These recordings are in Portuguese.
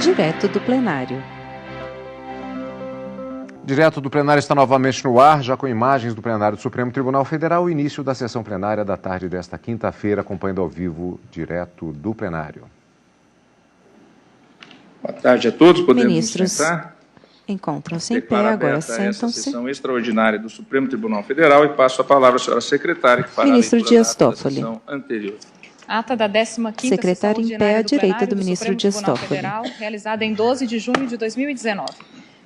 Direto do plenário. Direto do plenário está novamente no ar, já com imagens do plenário do Supremo Tribunal Federal, o início da sessão plenária da tarde desta quinta-feira, acompanhando ao vivo direto do plenário. Boa tarde a todos, podemos Ministros sentar. Encontram-se em pé, agora sentam-se. Sessão extraordinária do Supremo Tribunal Federal e passo a palavra à senhora secretária, que fará Ministro a leitura Dias da ata da Toffoli. sessão anterior. Ata da 15ª Secretário sessão em pé à ordinária do direita plenário do ministro Supremo Dias Tribunal Toffoli. Federal, realizada em 12 de junho de 2019.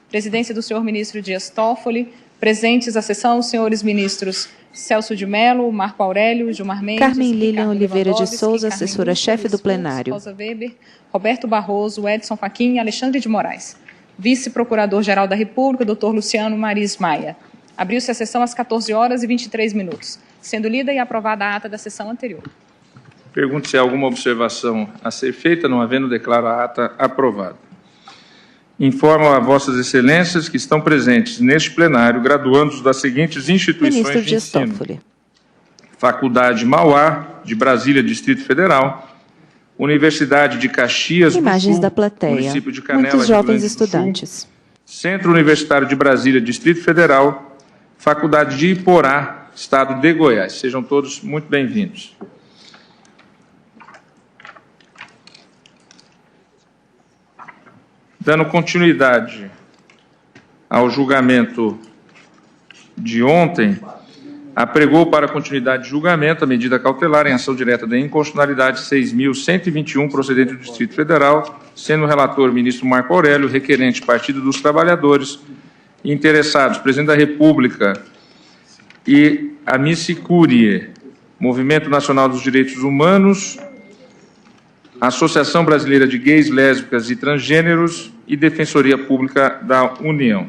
Presidência do senhor ministro Dias Toffoli. Presentes à sessão, os senhores ministros Celso de Mello, Marco Aurélio, Gilmar Mendes, Carmen Lilian Ricardo Oliveira de Lewandowski, Souza, Carmen assessora-chefe Lúcia, do Luiz plenário. Fux, Rosa Weber, Roberto Barroso, Edson Fachin e Alexandre de Moraes. Vice-procurador-geral da República, Dr. Luciano Maris Maia. Abriu-se a sessão às 14 horas e 23 minutos, sendo lida e aprovada a ata da sessão anterior. Pergunto se há alguma observação a ser feita, não havendo, declaro a ata aprovada. Informo a vossas excelências que estão presentes neste plenário graduandos das seguintes instituições Ministro de Dias ensino. Toffoli. Faculdade Mauá, de Brasília, Distrito Federal, Universidade de Caxias Imagens do Sul, da plateia. município de Canela, Muitos Rio jovens Grande do Sul, estudantes. Centro Universitário de Brasília, Distrito Federal, Faculdade de Iporá, Estado de Goiás. Sejam todos muito bem-vindos. Dando continuidade ao julgamento de ontem, apregou para continuidade de julgamento a medida cautelar em ação direta de inconstitucionalidade 6.121, procedente do Distrito Federal, sendo o relator o ministro Marco Aurélio, requerente Partido dos Trabalhadores, interessados, Presidente da República e Amici Curiae, Movimento Nacional dos Direitos Humanos, Associação Brasileira de Gays, Lésbicas e Transgêneros e Defensoria Pública da União.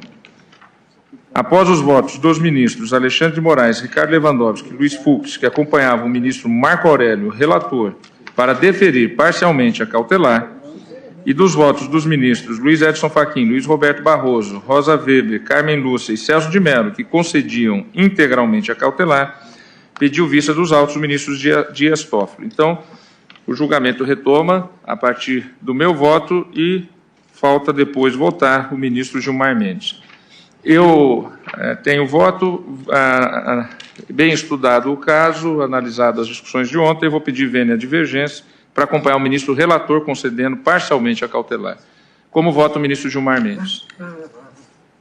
Após os votos dos ministros Alexandre de Moraes, Ricardo Lewandowski e Luiz Fux, que acompanhavam o ministro Marco Aurélio, relator, para deferir parcialmente a cautelar, e dos votos dos ministros Luiz Edson Fachin, Luiz Roberto Barroso, Rosa Weber, Carmen Lúcia e Celso de Mello, que concediam integralmente a cautelar, pediu vista dos autos o ministro Dias Toffoli. Então, o julgamento retoma a partir do meu voto e falta depois votar o ministro Gilmar Mendes. Eu tenho voto, bem estudado o caso, analisado as discussões de ontem, vou pedir vênia divergência para acompanhar o ministro relator concedendo parcialmente a cautelar. Como vota o ministro Gilmar Mendes?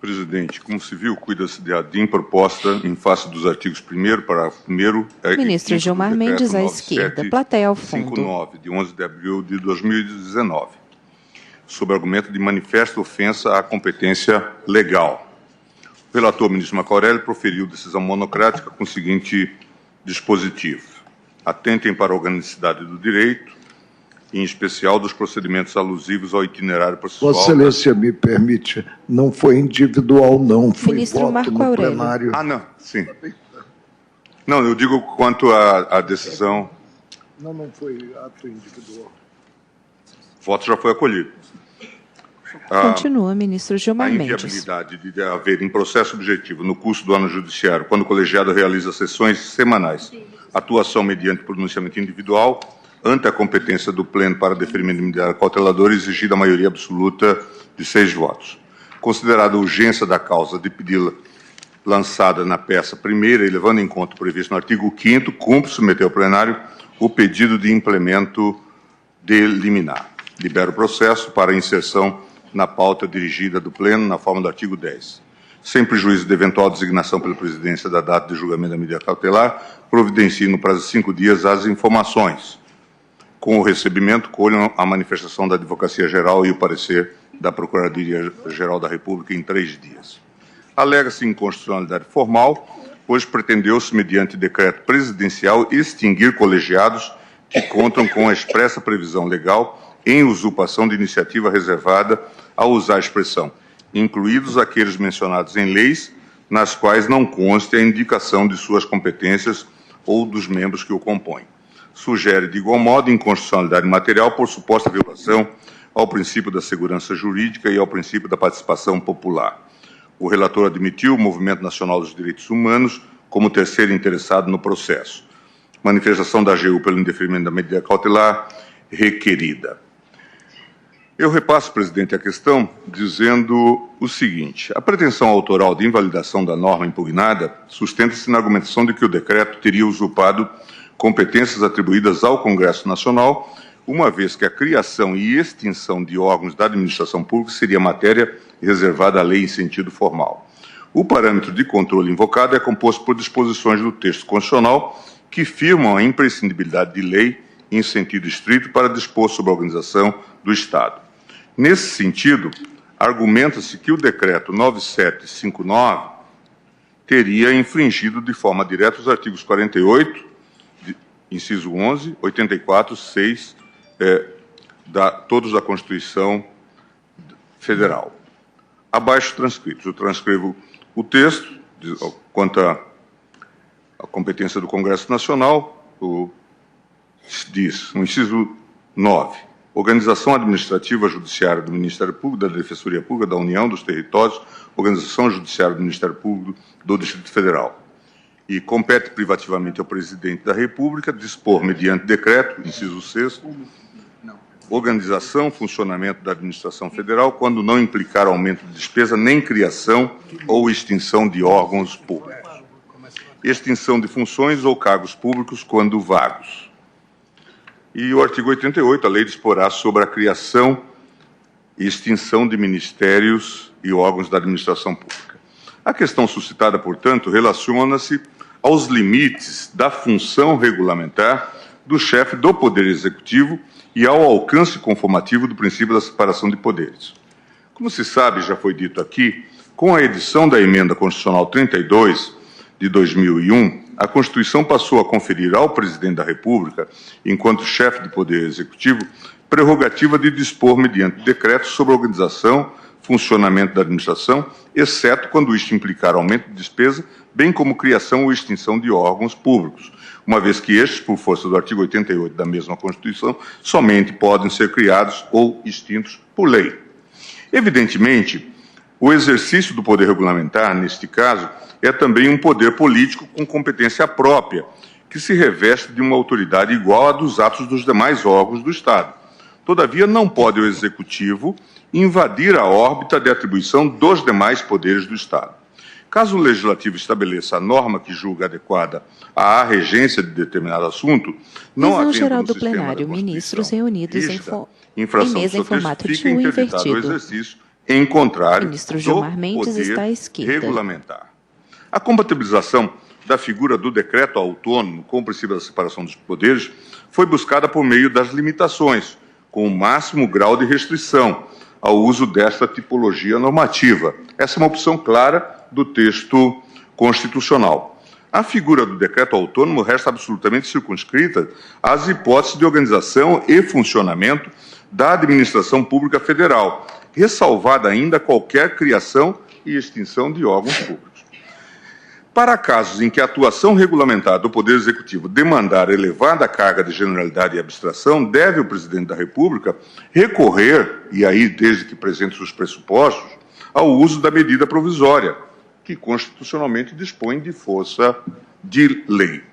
Presidente, como se viu, cuida-se de ADIM proposta em face dos artigos 1º, parágrafo 1º... Ministro Gilmar Mendes, à esquerda. Plateia ao fundo. 59, de 11 de abril de 2019, sob argumento de manifesta ofensa à competência legal. O relator, ministro Marco Aurélio, proferiu decisão monocrática com o seguinte dispositivo: atentem para a organicidade do direito, em especial dos procedimentos alusivos ao itinerário processual. Vossa Excelência me permite, não foi individual, não, foi Ministro voto Marco no Aurélio. plenário. Ah, não, sim. Não, eu digo quanto à decisão, Não foi ato individual. o voto já foi acolhido. Continua, ministro A Gilmar Mendes. inviabilidade de haver em processo objetivo no curso do ano judiciário, quando o colegiado realiza sessões semanais, atuação mediante pronunciamento individual, ante a competência do Pleno para deferimento de medida cauteladora, exigida a maioria absoluta de 6 votos. Considerada a urgência da causa de pedi-la lançada na peça primeira e levando em conta o previsto no artigo 5º, cumpre submeter ao plenário o pedido de implemento de liminar. Libera o processo para inserção na pauta dirigida do Pleno na forma do artigo 10. Sem prejuízo de eventual designação pela presidência da data de julgamento da medida cautelar, providencie no prazo de 5 dias as informações. Com o recebimento, colham a manifestação da Advocacia Geral e o parecer da Procuradoria-Geral da República em 3 dias. Alega-se inconstitucionalidade formal, pois pretendeu-se, mediante decreto presidencial, extinguir colegiados que contam com a expressa previsão legal em usurpação de iniciativa reservada a usar a expressão, incluídos aqueles mencionados em leis, nas quais não conste a indicação de suas competências ou dos membros que o compõem. Sugere, de igual modo, inconstitucionalidade material por suposta violação ao princípio da segurança jurídica e ao princípio da participação popular. O relator admitiu o Movimento Nacional dos Direitos Humanos como terceiro interessado no processo. Manifestação da AGU pelo indeferimento da medida cautelar requerida. Eu repasso, presidente, a questão dizendo o seguinte: a pretensão autoral de invalidação da norma impugnada sustenta-se na argumentação de que o decreto teria usurpado competências atribuídas ao Congresso Nacional, uma vez que a criação e extinção de órgãos da administração pública seria matéria reservada à lei em sentido formal. O parâmetro de controle invocado é composto por disposições do texto constitucional que firmam a imprescindibilidade de lei em sentido estrito para dispor sobre a organização do Estado. Nesse sentido, argumenta-se que o decreto 9759 teria infringido de forma direta os artigos 48, inciso 11, 84, 6, todos da Constituição Federal. Abaixo transcritos. Eu transcrevo o texto quanto à competência do Congresso Nacional. Diz, no inciso 9, organização administrativa judiciária do Ministério Público, da Defensoria Pública, da União, dos Territórios, organização judiciária do Ministério Público do Distrito Federal. E compete privativamente ao Presidente da República dispor, mediante decreto, inciso 6º, organização, funcionamento da administração federal, quando não implicar aumento de despesa, nem criação ou extinção de órgãos públicos. Extinção de funções ou cargos públicos quando vagos. E o artigo 88, a lei disporá sobre a criação e extinção de ministérios e órgãos da administração pública. A questão suscitada, portanto, relaciona-se aos limites da função regulamentar do chefe do Poder Executivo e ao alcance conformativo do princípio da separação de poderes. Como se sabe, já foi dito aqui, com a edição da Emenda Constitucional 32 de 2001, a Constituição passou a conferir ao Presidente da República, enquanto chefe do Poder Executivo, prerrogativa de dispor, mediante decreto, sobre a organização, funcionamento da administração, exceto quando isto implicar aumento de despesa, bem como criação ou extinção de órgãos públicos, uma vez que estes, por força do artigo 88 da mesma Constituição, somente podem ser criados ou extintos por lei. Evidentemente, o exercício do poder regulamentar, neste caso, é também um poder político com competência própria, que se reveste de uma autoridade igual à dos atos dos demais órgãos do Estado. Todavia, não pode o Executivo invadir a órbita de atribuição dos demais poderes do Estado. Caso o Legislativo estabeleça a norma que julga adequada à regência de determinado assunto, não havendo geral no do sistema plenário, da ministros reunidos em mesa em formato fica interditado o exercício em contrário Ministro Gilmar do Mendes poder está à esquerda. regulamentar. A compatibilização da figura do decreto autônomo com o princípio da separação dos poderes foi buscada por meio das limitações, com o máximo grau de restrição ao uso desta tipologia normativa. Essa é uma opção clara do texto constitucional. A figura do decreto autônomo resta absolutamente circunscrita às hipóteses de organização e funcionamento da administração pública federal, ressalvada ainda qualquer criação e extinção de órgãos públicos. Para casos em que a atuação regulamentar do Poder Executivo demandar elevada carga de generalidade e abstração, deve o Presidente da República recorrer, e aí desde que presente os pressupostos, ao uso da medida provisória, que constitucionalmente dispõe de força de lei.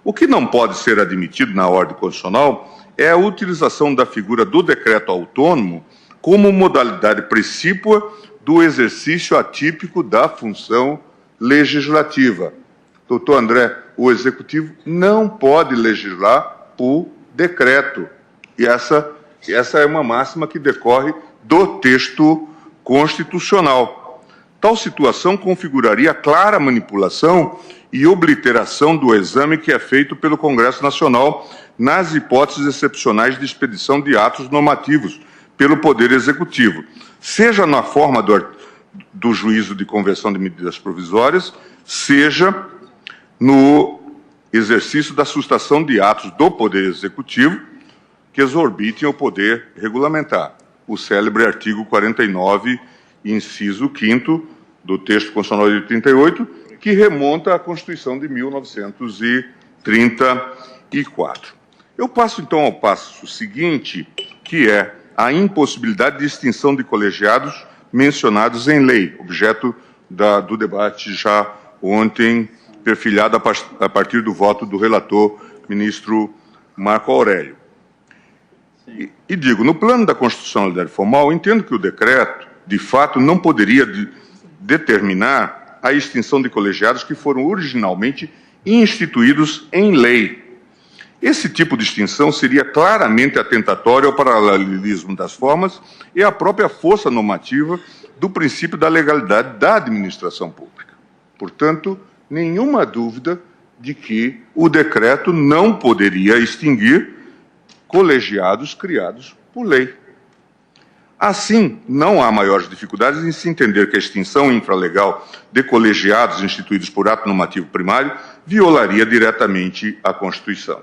O que não pode ser admitido na ordem constitucional é a utilização da figura do decreto autônomo como modalidade precípua do exercício atípico da função legislativa. Doutor André, o Executivo não pode legislar por decreto. E essa é uma máxima que decorre do texto constitucional. Tal situação configuraria clara manipulação e obliteração do exame que é feito pelo Congresso Nacional nas hipóteses excepcionais de expedição de atos normativos pelo Poder Executivo, seja na forma do juízo de conversão de medidas provisórias, seja no exercício da sustação de atos do Poder Executivo que exorbitem o poder regulamentar. O célebre artigo 49, inciso 5º do texto constitucional de 88, que remonta à Constituição de 1934. Eu passo, então, ao passo seguinte, que é a impossibilidade de extinção de colegiados mencionados em lei, objeto do debate já ontem, perfilhado a partir do voto do relator, ministro Marco Aurélio. E digo, no plano da constitucionalidade formal, entendo que o decreto, de fato, não poderia determinar a extinção de colegiados que foram originalmente instituídos em lei. Esse tipo de extinção seria claramente atentatório ao paralelismo das formas e à própria força normativa do princípio da legalidade da administração pública. Portanto, nenhuma dúvida de que o decreto não poderia extinguir colegiados criados por lei. Assim, não há maiores dificuldades em se entender que a extinção infralegal de colegiados instituídos por ato normativo primário violaria diretamente a Constituição.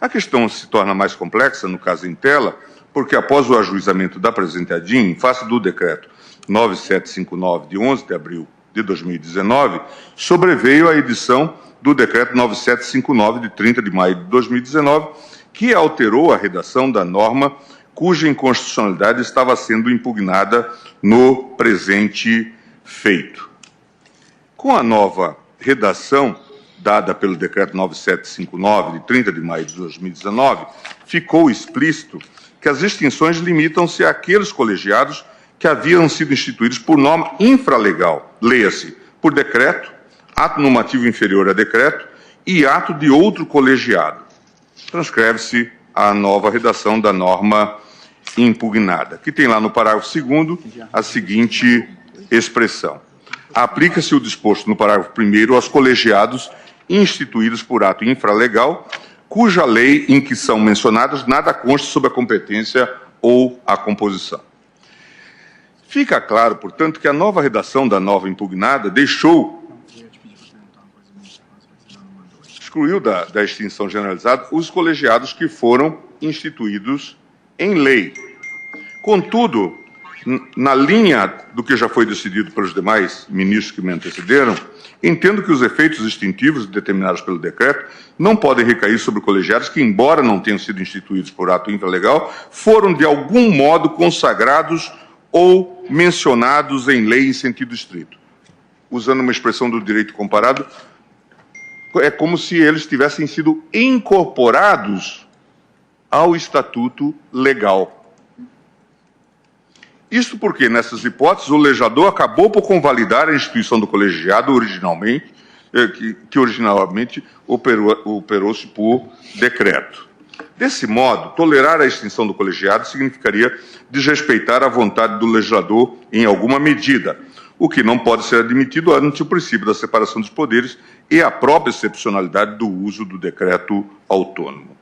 A questão se torna mais complexa, no caso em tela, porque após o ajuizamento da presente ADIM, em face do decreto 9759, de 11 de abril de 2019, sobreveio a edição do decreto 9759, de 30 de maio de 2019, que alterou a redação da norma cuja inconstitucionalidade estava sendo impugnada no presente feito. Com a nova redação dada pelo decreto 9759, de 30 de maio de 2019, ficou explícito que as extinções limitam-se àqueles colegiados que haviam sido instituídos por norma infralegal, leia-se, por decreto, ato normativo inferior a decreto e ato de outro colegiado. Transcreve-se a nova redação da norma impugnada, que tem lá no parágrafo 2º a seguinte expressão: aplica-se o disposto no parágrafo 1º aos colegiados instituídos por ato infralegal, cuja lei em que são mencionados nada consta sobre a competência ou a composição. Fica claro, portanto, que a nova redação da nova impugnada excluiu da extinção generalizada os colegiados que foram instituídos em lei. Contudo, na linha do que já foi decidido pelos demais ministros que me antecederam, entendo que os efeitos extintivos determinados pelo decreto não podem recair sobre colegiados que, embora não tenham sido instituídos por ato infralegal, foram de algum modo consagrados ou mencionados em lei em sentido estrito. Usando uma expressão do direito comparado, é como se eles tivessem sido incorporados ao estatuto legal. Isto porque, nessas hipóteses, o legislador acabou por convalidar a instituição do colegiado originalmente, que originalmente operou-se por decreto. Desse modo, tolerar a extinção do colegiado significaria desrespeitar a vontade do legislador em alguma medida, o que não pode ser admitido ante o princípio da separação dos poderes e a própria excepcionalidade do uso do decreto autônomo.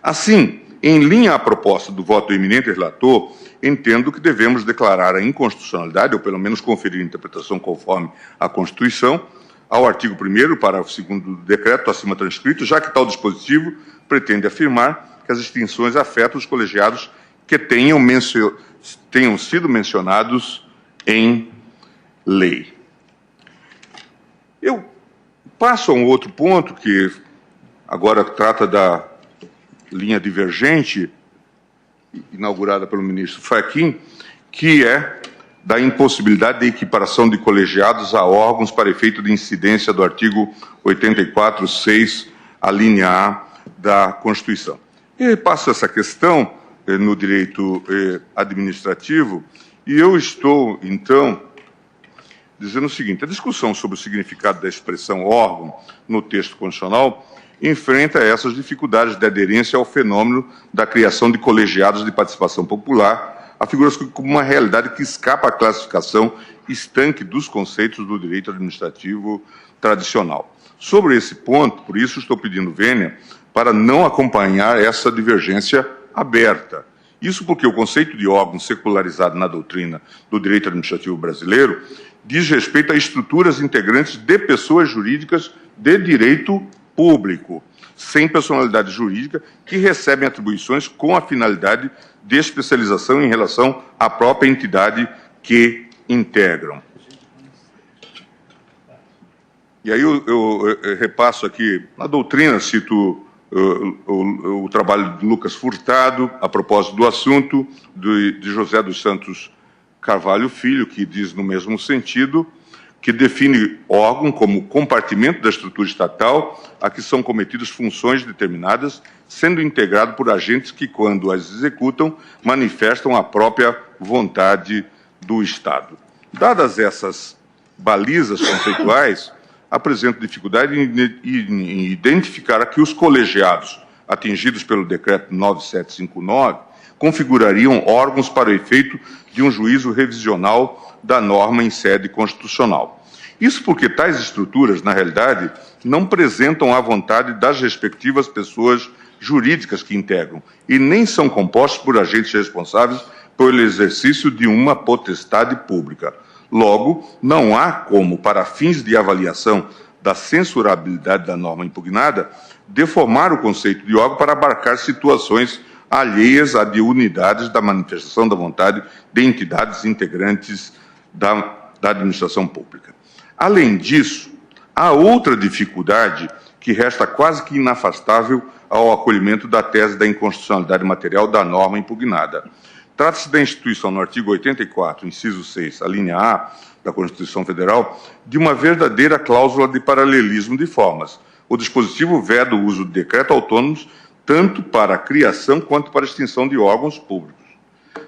Assim, em linha à proposta do voto do eminente relator, entendo que devemos declarar a inconstitucionalidade, ou pelo menos conferir interpretação conforme a Constituição, ao artigo 1º, parágrafo 2º do decreto acima transcrito, já que tal dispositivo pretende afirmar que as extinções afetam os colegiados que tenham sido mencionados em lei. Eu passo a um outro ponto que agora trata da linha divergente, inaugurada pelo ministro Fachin, que é da impossibilidade de equiparação de colegiados a órgãos para efeito de incidência do artigo 84.6, a linha A da Constituição. Eu passo essa questão no direito administrativo e eu estou, então, dizendo o seguinte: a discussão sobre o significado da expressão órgão no texto constitucional enfrenta essas dificuldades de aderência ao fenômeno da criação de colegiados de participação popular, afigura-se como uma realidade que escapa à classificação estanque dos conceitos do direito administrativo tradicional. Sobre esse ponto, por isso, estou pedindo vênia para não acompanhar essa divergência aberta. Isso porque o conceito de órgão secularizado na doutrina do direito administrativo brasileiro diz respeito a estruturas integrantes de pessoas jurídicas de direito público, sem personalidade jurídica, que recebem atribuições com a finalidade de especialização em relação à própria entidade que integram. E aí eu repasso aqui, na doutrina, cito o trabalho de Lucas Furtado, a propósito do assunto, de José dos Santos Carvalho Filho, que diz no mesmo sentido, que define órgão como compartimento da estrutura estatal a que são cometidas funções determinadas, sendo integrado por agentes que, quando as executam, manifestam a própria vontade do Estado. Dadas essas balizas conceituais, apresento dificuldade em identificar que os colegiados atingidos pelo Decreto 9759 configurariam órgãos para o efeito de um juízo revisional da norma em sede constitucional. Isso porque tais estruturas, na realidade, não apresentam a vontade das respectivas pessoas jurídicas que integram e nem são compostos por agentes responsáveis pelo exercício de uma potestade pública. Logo, não há como, para fins de avaliação da censurabilidade da norma impugnada, deformar o conceito de órgão para abarcar situações alheias a de unidades da manifestação da vontade de entidades integrantes da administração pública. Além disso, há outra dificuldade que resta quase que inafastável ao acolhimento da tese da inconstitucionalidade material da norma impugnada. Trata-se da instituição, no artigo 84, inciso 6, a linha A da Constituição Federal, de uma verdadeira cláusula de paralelismo de formas. O dispositivo veda o uso de decretos autônomos tanto para a criação quanto para a extinção de órgãos públicos.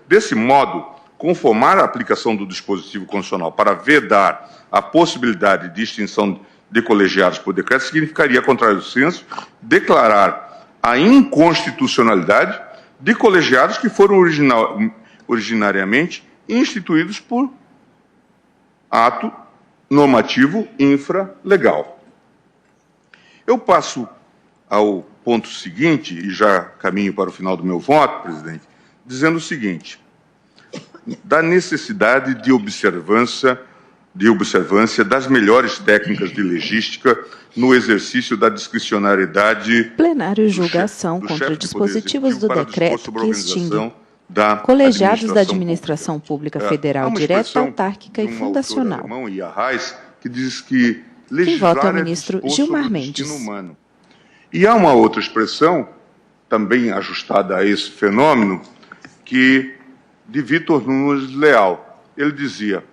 Desse modo, conformar a aplicação do dispositivo constitucional para vedar a possibilidade de extinção de colegiados por decreto significaria, contrário do senso, declarar a inconstitucionalidade de colegiados que foram originariamente instituídos por ato normativo infralegal. Eu passo ao ponto seguinte, e já caminho para o final do meu voto, presidente, dizendo o seguinte: da necessidade de observância das melhores técnicas de legística no exercício da discricionariedade. Plenário julgação contra dispositivos do decreto que extingue colegiados da Administração Pública Federal direta, autárquica e fundacional. Alemão, Arraes, que diz que legislar voto ao ministro Gilmar Mendes. Humano. E há uma outra expressão, também ajustada a esse fenômeno, que de Vitor Nunes Leal. Ele dizia: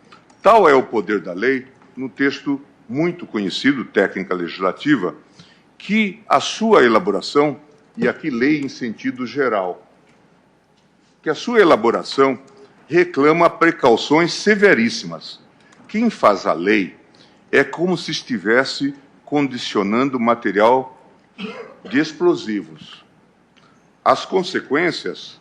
tal é o poder da lei, no texto muito conhecido, técnica legislativa, que a sua elaboração, e aqui lei em sentido geral, que a sua elaboração reclama precauções severíssimas. Quem faz a lei é como se estivesse condicionando material de explosivos. As consequências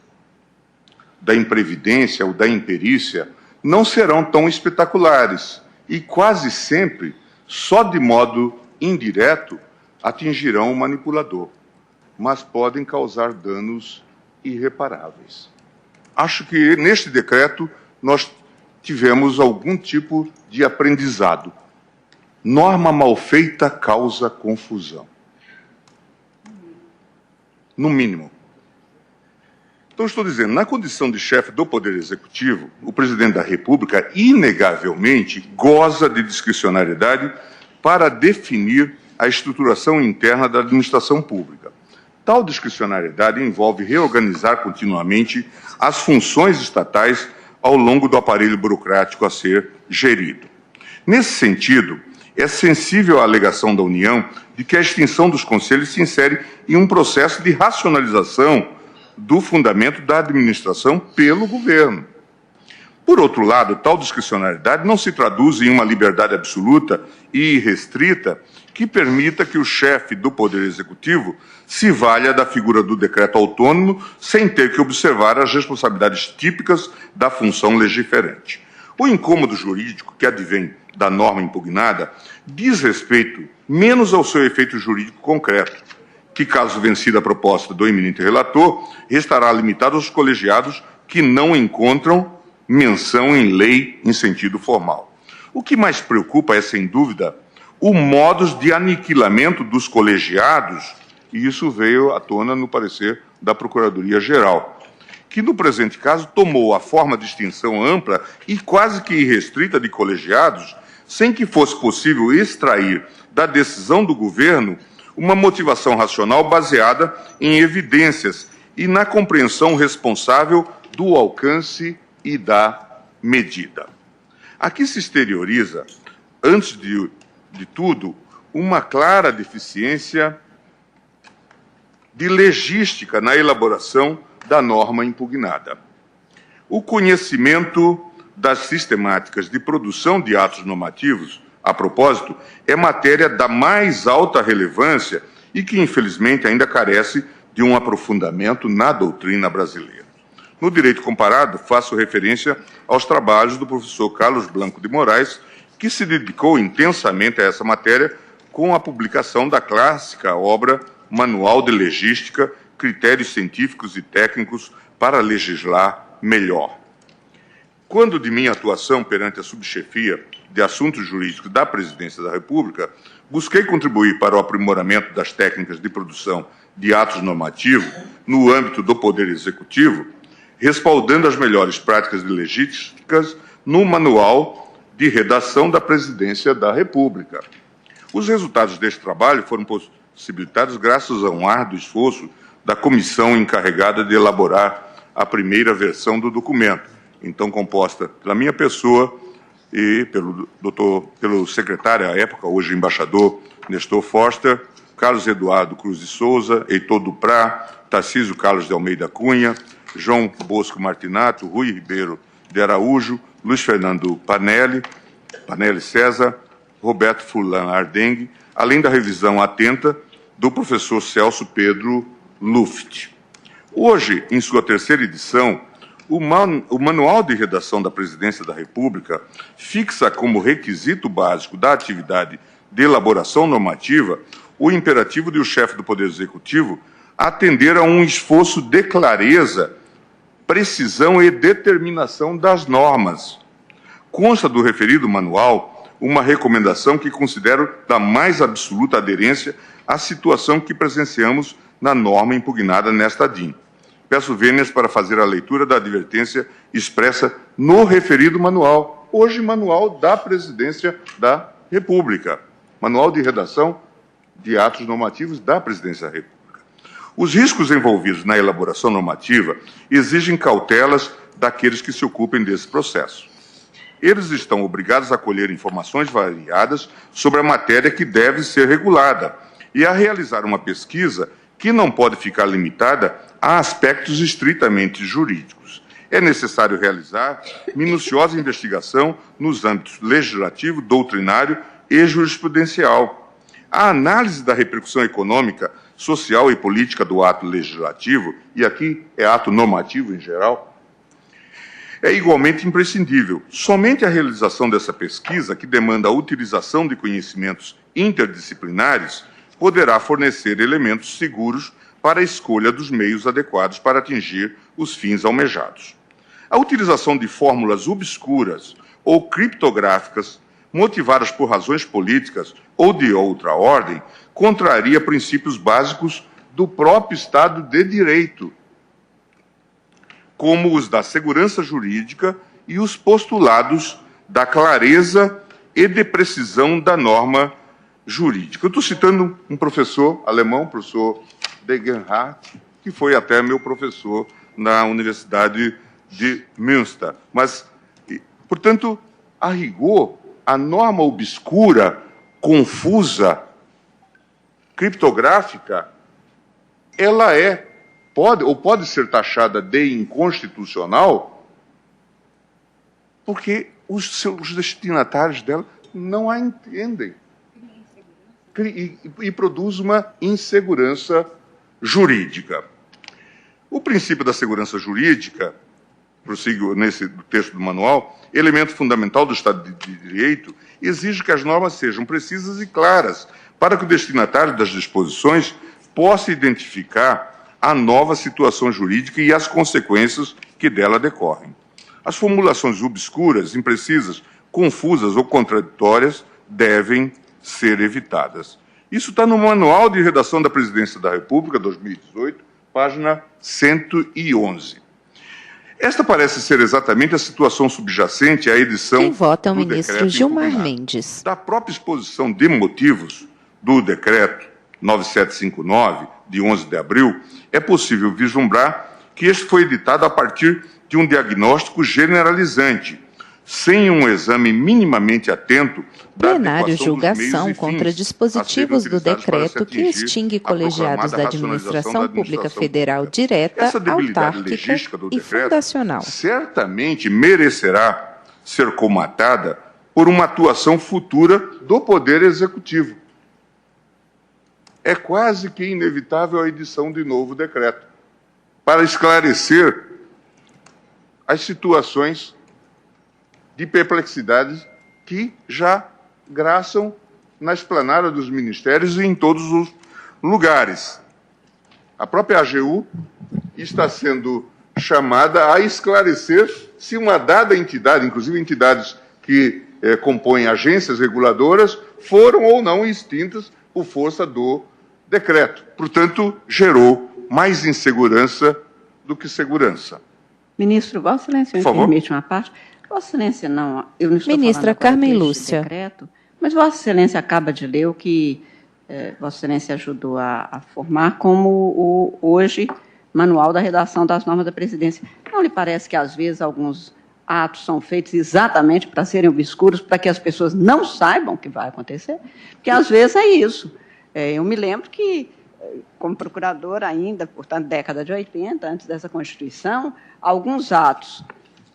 da imprevidência ou da imperícia não serão tão espetaculares e quase sempre, só de modo indireto, atingirão o manipulador, mas podem causar danos irreparáveis. Acho que neste decreto nós tivemos algum tipo de aprendizado. Norma mal feita causa confusão. No mínimo. Então, estou dizendo, na condição de chefe do Poder Executivo, o Presidente da República, inegavelmente, goza de discricionariedade para definir a estruturação interna da administração pública. Tal discricionariedade envolve reorganizar continuamente as funções estatais ao longo do aparelho burocrático a ser gerido. Nesse sentido, é sensível à alegação da União de que a extinção dos conselhos se insere em um processo de racionalização do fundamento da administração pelo governo. Por outro lado, tal discricionariedade não se traduz em uma liberdade absoluta e irrestrita que permita que o chefe do Poder Executivo se valha da figura do decreto autônomo sem ter que observar as responsabilidades típicas da função legiferante. O incômodo jurídico que advém da norma impugnada diz respeito menos ao seu efeito jurídico concreto, que, caso vencida a proposta do eminente relator, restará limitado aos colegiados que não encontram menção em lei em sentido formal. O que mais preocupa é, sem dúvida, o modus de aniquilamento dos colegiados, e isso veio à tona no parecer da Procuradoria-Geral, que, no presente caso, tomou a forma de extinção ampla e quase que irrestrita de colegiados, sem que fosse possível extrair da decisão do governo uma motivação racional baseada em evidências e na compreensão responsável do alcance e da medida. Aqui se exterioriza antes de tudo, uma clara deficiência de logística na elaboração da norma impugnada. O conhecimento das sistemáticas de produção de atos normativos, a propósito, é matéria da mais alta relevância e que, infelizmente, ainda carece de um aprofundamento na doutrina brasileira. No direito comparado, faço referência aos trabalhos do professor Carlos Blanco de Moraes, que se dedicou intensamente a essa matéria com a publicação da clássica obra Manual de Legística, Critérios Científicos e Técnicos para Legislar Melhor. Quando de minha atuação perante a subchefia de Assuntos Jurídicos da Presidência da República, busquei contribuir para o aprimoramento das técnicas de produção de atos normativos no âmbito do Poder Executivo, respaldando as melhores práticas de legísticas no Manual de Redação da Presidência da República. Os resultados deste trabalho foram possibilitados graças a um árduo esforço da comissão encarregada de elaborar a primeira versão do documento, então composta pela minha pessoa e pelo secretário à época, hoje embaixador, Nestor Foster, Carlos Eduardo Cruz de Souza, Heitor Duprá, Tarcísio Carlos de Almeida Cunha, João Bosco Martinato, Rui Ribeiro de Araújo, Luiz Fernando Panelli César, Roberto Furlan Ardengue, além da revisão atenta do professor Celso Pedro Luft. Hoje, em sua terceira edição, o Manual de Redação da Presidência da República fixa como requisito básico da atividade de elaboração normativa o imperativo de o chefe do Poder Executivo atender a um esforço de clareza, precisão e determinação das normas. Consta do referido manual uma recomendação que considero da mais absoluta aderência à situação que presenciamos na norma impugnada nesta DIN. Peço vênias para fazer a leitura da advertência expressa no referido manual, hoje Manual da Presidência da República, Manual de Redação de Atos Normativos da Presidência da República. Os riscos envolvidos na elaboração normativa exigem cautelas daqueles que se ocupem desse processo. Eles estão obrigados a colher informações variadas sobre a matéria que deve ser regulada e a realizar uma pesquisa que não pode ficar limitada a aspectos estritamente jurídicos. É necessário realizar minuciosa investigação nos âmbitos legislativo, doutrinário e jurisprudencial. A análise da repercussão econômica, social e política do ato legislativo, e aqui é ato normativo em geral, é igualmente imprescindível. Somente a realização dessa pesquisa, que demanda a utilização de conhecimentos interdisciplinares, poderá fornecer elementos seguros para a escolha dos meios adequados para atingir os fins almejados. A utilização de fórmulas obscuras ou criptográficas, motivadas por razões políticas ou de outra ordem, contraria princípios básicos do próprio Estado de Direito, como os da segurança jurídica e os postulados da clareza e de precisão da norma jurídica. Eu estou citando um professor alemão, professor Degenhardt, que foi até meu professor na Universidade de Münster. Mas, portanto, a rigor, a norma obscura, confusa, criptográfica, ela pode ser taxada de inconstitucional porque os destinatários dela não a entendem e produz uma insegurança jurídica. O princípio da segurança jurídica, prossigo nesse texto do manual, elemento fundamental do Estado de Direito, exige que as normas sejam precisas e claras, para que o destinatário das disposições possa identificar a nova situação jurídica e as consequências que dela decorrem. As formulações obscuras, imprecisas, confusas ou contraditórias devem ser evitadas. Isso está no Manual de Redação da Presidência da República, 2018, página 111. Esta parece ser exatamente a situação subjacente à edição Quem vota é o ministro Gilmar Mendes. Da própria exposição de motivos do decreto 9759, de 11 de abril, é possível vislumbrar que este foi editado a partir de um diagnóstico generalizante, sem um exame minimamente atento da plenário adequação julgação dos meios e contra fins dispositivos a do serem utilizados para decreto se que atingir extingue a colegiados da proclamada Administração racionalização Pública da Federal administração direta, Essa debilidade autárquica legística do e decreto fundacional. certamente merecerá ser comatada por uma atuação futura do Poder Executivo. É quase que inevitável a edição de novo decreto, para esclarecer as situações de perplexidades que já graçam na esplanada dos ministérios e em todos os lugares. A própria AGU está sendo chamada a esclarecer se uma dada entidade, inclusive entidades que compõem agências reguladoras, foram ou não extintas por força do decreto. Portanto, gerou mais insegurança do que segurança. Ministro, Vossa Excelência, me permite uma parte. Vossa Excelência, não, eu não estou Ministra falando Carmen deste Lúcia. decreto, mas Vossa Excelência acaba de ler o que Vossa Excelência ajudou a formar como hoje Manual da Redação das Normas da Presidência. Não lhe parece que, às vezes, alguns atos são feitos exatamente para serem obscuros, para que as pessoas não saibam o que vai acontecer? Porque, às vezes, é isso. Eu me lembro que, como procurador ainda, portanto, década de 80, antes dessa Constituição, alguns atos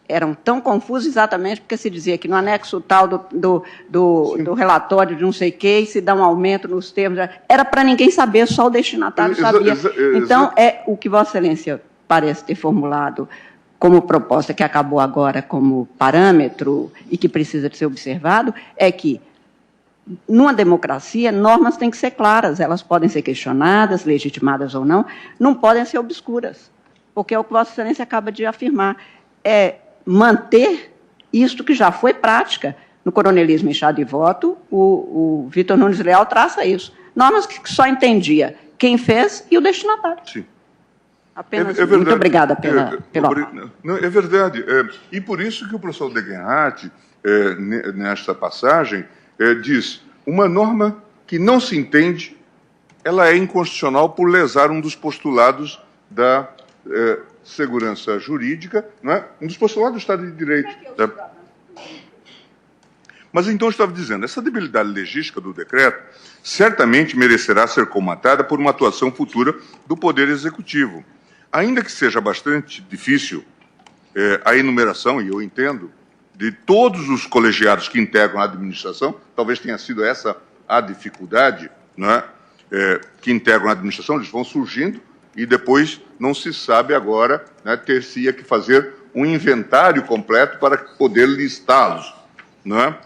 eram tão confusos exatamente porque se dizia que no anexo tal do relatório de não sei o quê, se dá um aumento nos termos, era para ninguém saber, só o destinatário sabia. Então, o que Vossa Excelência parece ter formulado como proposta, que acabou agora como parâmetro e que precisa de ser observado, é que, numa democracia, normas têm que ser claras, elas podem ser questionadas, legitimadas ou não podem ser obscuras, porque é o que Vossa Excelência acaba de afirmar, é manter isto que já foi prática. No coronelismo em chá de voto, o Vitor Nunes Leal traça isso. Normas que só entendia quem fez e o destinatário. Sim. Apenas muito obrigada pelo não, é verdade. E por isso que o professor Degenhardt, nesta passagem, diz, uma norma que não se entende, ela é inconstitucional por lesar um dos postulados da segurança jurídica, não é? Um dos postulados do Estado de Direito. Mas então eu estava dizendo, essa debilidade legística do decreto certamente merecerá ser comatada por uma atuação futura do Poder Executivo. Ainda que seja bastante difícil a enumeração, e eu entendo, de todos os colegiados que integram a administração, talvez tenha sido essa a dificuldade, não é? Que integram a administração, eles vão surgindo, e depois não se sabe agora, né, ter-se-ia que fazer um inventário completo para poder listá-los, não é?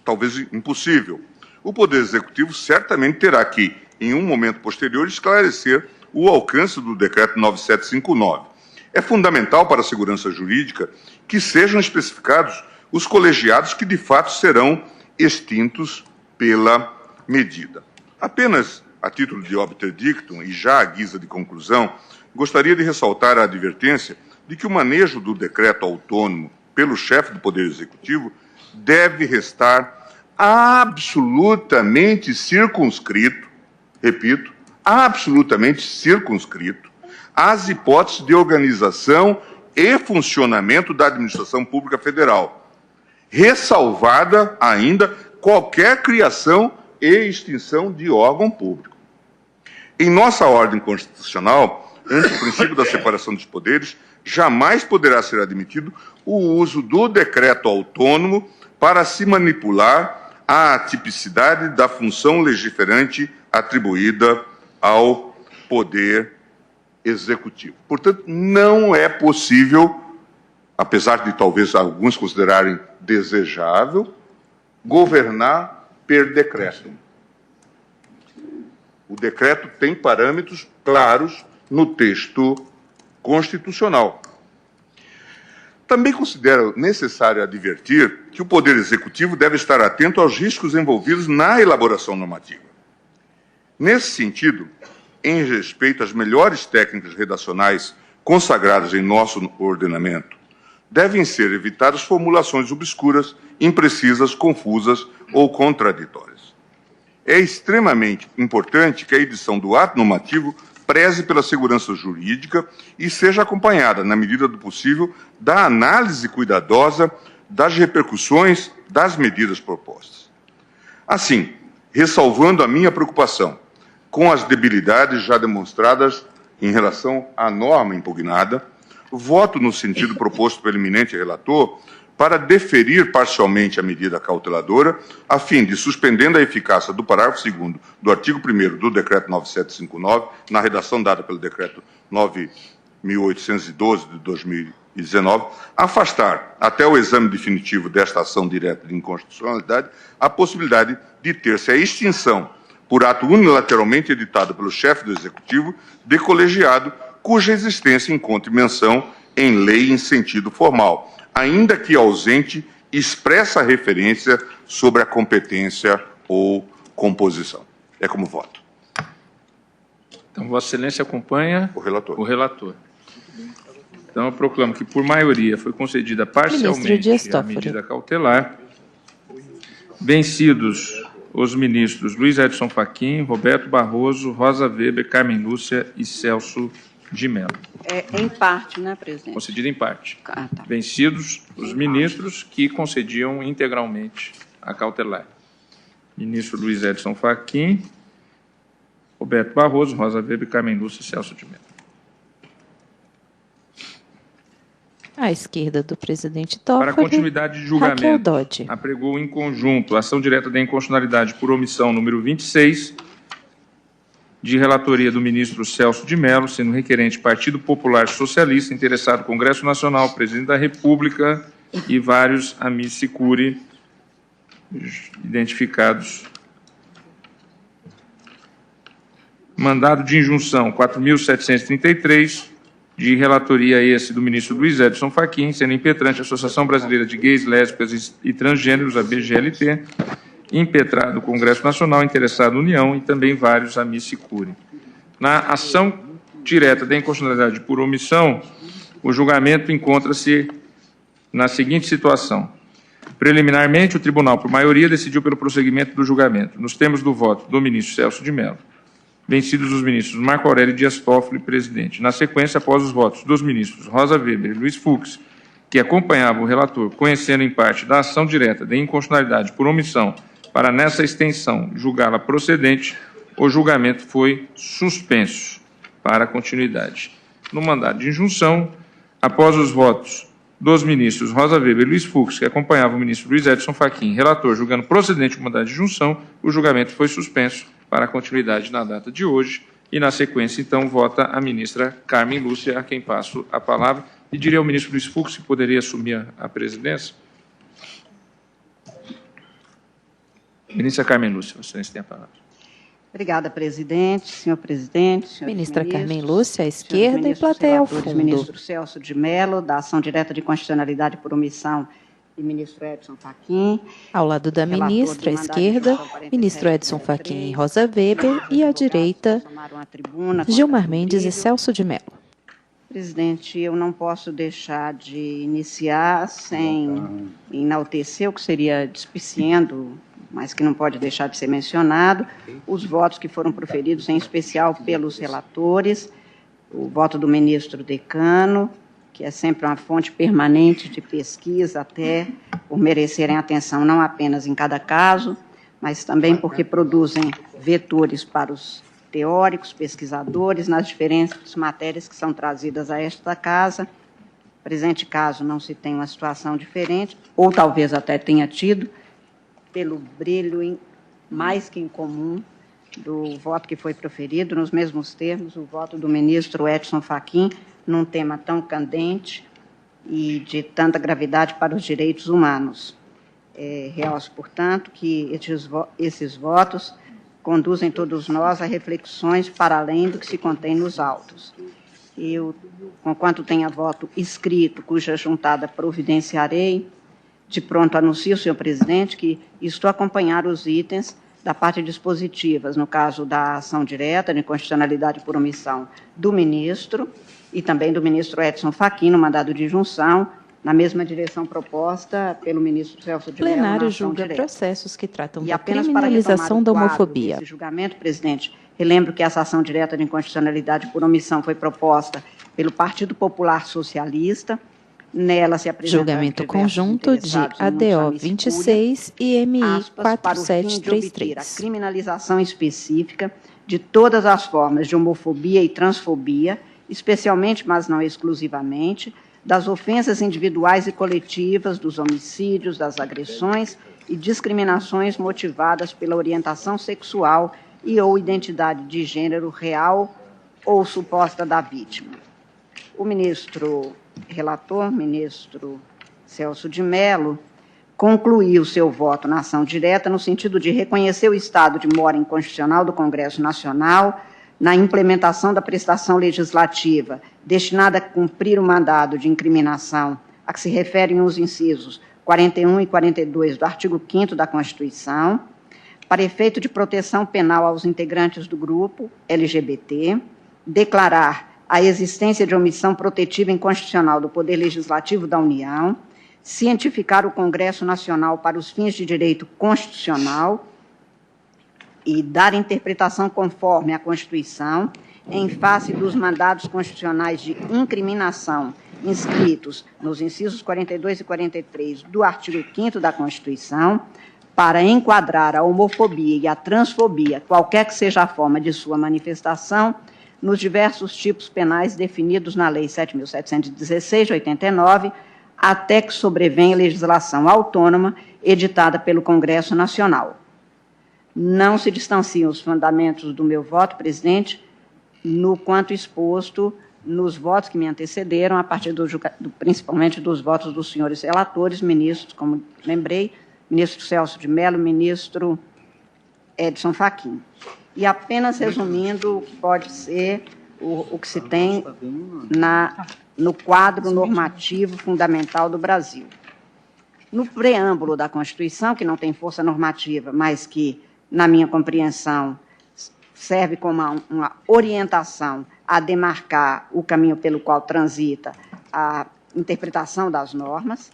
Talvez impossível. O Poder Executivo certamente terá que, em um momento posterior, esclarecer o alcance do Decreto 9759. É fundamental para a segurança jurídica que sejam especificados os colegiados que, de fato, serão extintos pela medida. Apenas a título de obter dictum e já à guisa de conclusão, gostaria de ressaltar a advertência de que o manejo do decreto autônomo pelo chefe do Poder Executivo deve restar absolutamente circunscrito, repito, absolutamente circunscrito às hipóteses de organização e funcionamento da administração pública federal, ressalvada ainda qualquer criação e extinção de órgão público. Em nossa ordem constitucional, ante o princípio da separação dos poderes, jamais poderá ser admitido o uso do decreto autônomo para se manipular a atipicidade da função legiferante atribuída ao Poder Executivo. Portanto, não é possível, apesar de talvez alguns considerarem desejável, governar per decretum. O decreto tem parâmetros claros no texto constitucional. Também considero necessário advertir que o Poder Executivo deve estar atento aos riscos envolvidos na elaboração normativa. Nesse sentido, em respeito às melhores técnicas redacionais consagradas em nosso ordenamento, devem ser evitadas formulações obscuras, imprecisas, confusas ou contraditórias. É extremamente importante que a edição do ato normativo preze pela segurança jurídica e seja acompanhada, na medida do possível, da análise cuidadosa das repercussões das medidas propostas. Assim, ressalvando a minha preocupação com as debilidades já demonstradas em relação à norma impugnada, voto no sentido proposto pelo eminente relator para deferir parcialmente a medida cauteladora, a fim de, suspendendo a eficácia do parágrafo 2º do artigo 1º do Decreto 9759, na redação dada pelo Decreto 9.812 de 2019, afastar, até o exame definitivo desta ação direta de inconstitucionalidade, a possibilidade de ter-se a extinção, por ato unilateralmente editado pelo chefe do Executivo, de colegiado cuja existência encontre menção em lei em sentido formal, ainda que ausente expressa referência sobre a competência ou composição. É como voto. Então, Vossa Excelência acompanha o relator. Então, eu proclamo que, por maioria, foi concedida parcialmente a medida cautelar, vencidos os ministros Luiz Edson Fachin, Roberto Barroso, Rosa Weber, Carmen Lúcia e Celso de Mello. Em parte, né, presidente? Concedida em parte. Ah, tá. Vencidos os ministros que concediam integralmente a cautelar. Ministro Luiz Edson Fachin, Roberto Barroso, Rosa Weber, Carmen Lúcia e Celso de Mello. À esquerda do presidente Toffoli, para continuidade de julgamento, Raquel Dodge apregou em conjunto a ação direta da inconstitucionalidade por omissão número 26, de relatoria do ministro Celso de Mello, sendo requerente Partido Popular Socialista, interessado Congresso Nacional, Presidente da República e vários amici curiae identificados. Mandado de injunção 4.733, de relatoria esse do ministro Luiz Edson Fachin, sendo impetrante a Associação Brasileira de Gays, Lésbicas e Transgêneros, a BGLT, impetrado o Congresso Nacional, interessado União e também vários amici curiae. Na ação direta da inconstitucionalidade por omissão, o julgamento encontra-se na seguinte situação. Preliminarmente, o tribunal, por maioria, decidiu pelo prosseguimento do julgamento, nos termos do voto do ministro Celso de Mello. Vencidos os ministros Marco Aurélio Dias Toffoli, presidente. Na sequência, após os votos dos ministros Rosa Weber e Luiz Fux, que acompanhavam o relator, conhecendo em parte da ação direta de inconstitucionalidade por omissão, para nessa extensão julgá-la procedente, o julgamento foi suspenso para a continuidade. No mandado de injunção, após os votos dos ministros Rosa Weber e Luiz Fux, que acompanhavam o ministro Luiz Edson Fachin, relator, julgando procedente o mandado de injunção, o julgamento foi suspenso para a continuidade na data de hoje. E, na sequência, então, vota a ministra Carmen Lúcia, a quem passo a palavra. E diria ao ministro Luiz Fux que poderia assumir a presidência. Ministra Carmen Lúcia, vocês têm a palavra. Obrigada, presidente, senhor presidente. Ministra Carmen Lúcia, à esquerda, e plateia ao fundo. Ministro Celso de Mello, da ação direta de constitucionalidade por omissão, e ministro Edson Fachin. Ao lado da ministra, à esquerda, ministro Edson Fachin e Rosa Weber, e à direita, Gilmar Mendes e Celso de Mello. Presidente, eu não posso deixar de iniciar sem enaltecer o que seria despiciando, mas que não pode deixar de ser mencionado, os votos que foram proferidos, em especial pelos relatores, o voto do ministro decano, que é sempre uma fonte permanente de pesquisa, até por merecerem atenção não apenas em cada caso, mas também porque produzem vetores para os teóricos, pesquisadores, nas diferentes matérias que são trazidas a esta casa. No presente caso, não se tem uma situação diferente, ou talvez até tenha tido, pelo brilho mais que incomum do voto que foi proferido, nos mesmos termos, o voto do ministro Edson Fachin, num tema tão candente e de tanta gravidade para os direitos humanos. Realço, portanto, que esses votos conduzem todos nós a reflexões para além do que se contém nos autos. Eu, conquanto tenha voto escrito, cuja juntada providenciarei, de pronto anuncio, senhor presidente, que estou a acompanhar os itens da parte dispositivas, no caso da ação direta de inconstitucionalidade por omissão do ministro e também do ministro Edson Fachin, no mandado de injunção, na mesma direção proposta pelo ministro Celso de Mello. O plenário julga processos que tratam da criminalização da homofobia. Esse julgamento, presidente, relembro que essa ação direta de inconstitucionalidade por omissão foi proposta pelo Partido Popular Socialista Nela se apresenta julgamento conjunto de ADO 26 e MI para o fim de obter a 4733. criminalização específica de todas as formas de homofobia e transfobia, especialmente, mas não exclusivamente, das ofensas individuais e coletivas, dos homicídios, das agressões e discriminações motivadas pela orientação sexual e ou identidade de gênero real ou suposta da vítima. O ministro relator, ministro Celso de Mello, concluiu seu voto na ação direta no sentido de reconhecer o estado de mora inconstitucional do Congresso Nacional na implementação da prestação legislativa destinada a cumprir o mandado de incriminação a que se referem os incisos 41 e 42 do artigo 5º da Constituição, para efeito de proteção penal aos integrantes do grupo LGBT, declarar a existência de omissão protetiva inconstitucional do Poder Legislativo da União, cientificar o Congresso Nacional para os fins de direito constitucional e dar interpretação conforme a Constituição em face dos mandados constitucionais de incriminação inscritos nos incisos 42 e 43 do artigo 5º da Constituição, para enquadrar a homofobia e a transfobia, qualquer que seja a forma de sua manifestação, nos diversos tipos penais definidos na Lei 7.716, de 89, até que sobrevenha legislação autônoma editada pelo Congresso Nacional. Não se distanciam os fundamentos do meu voto, presidente, no quanto exposto nos votos que me antecederam, a partir principalmente dos votos dos senhores relatores, ministros, como lembrei, ministro Celso de Mello, ministro Edson Fachin. E apenas resumindo, pode ser o que se tem no quadro normativo fundamental do Brasil. No preâmbulo da Constituição, que não tem força normativa, mas que, na minha compreensão, serve como uma orientação a demarcar o caminho pelo qual transita a interpretação das normas,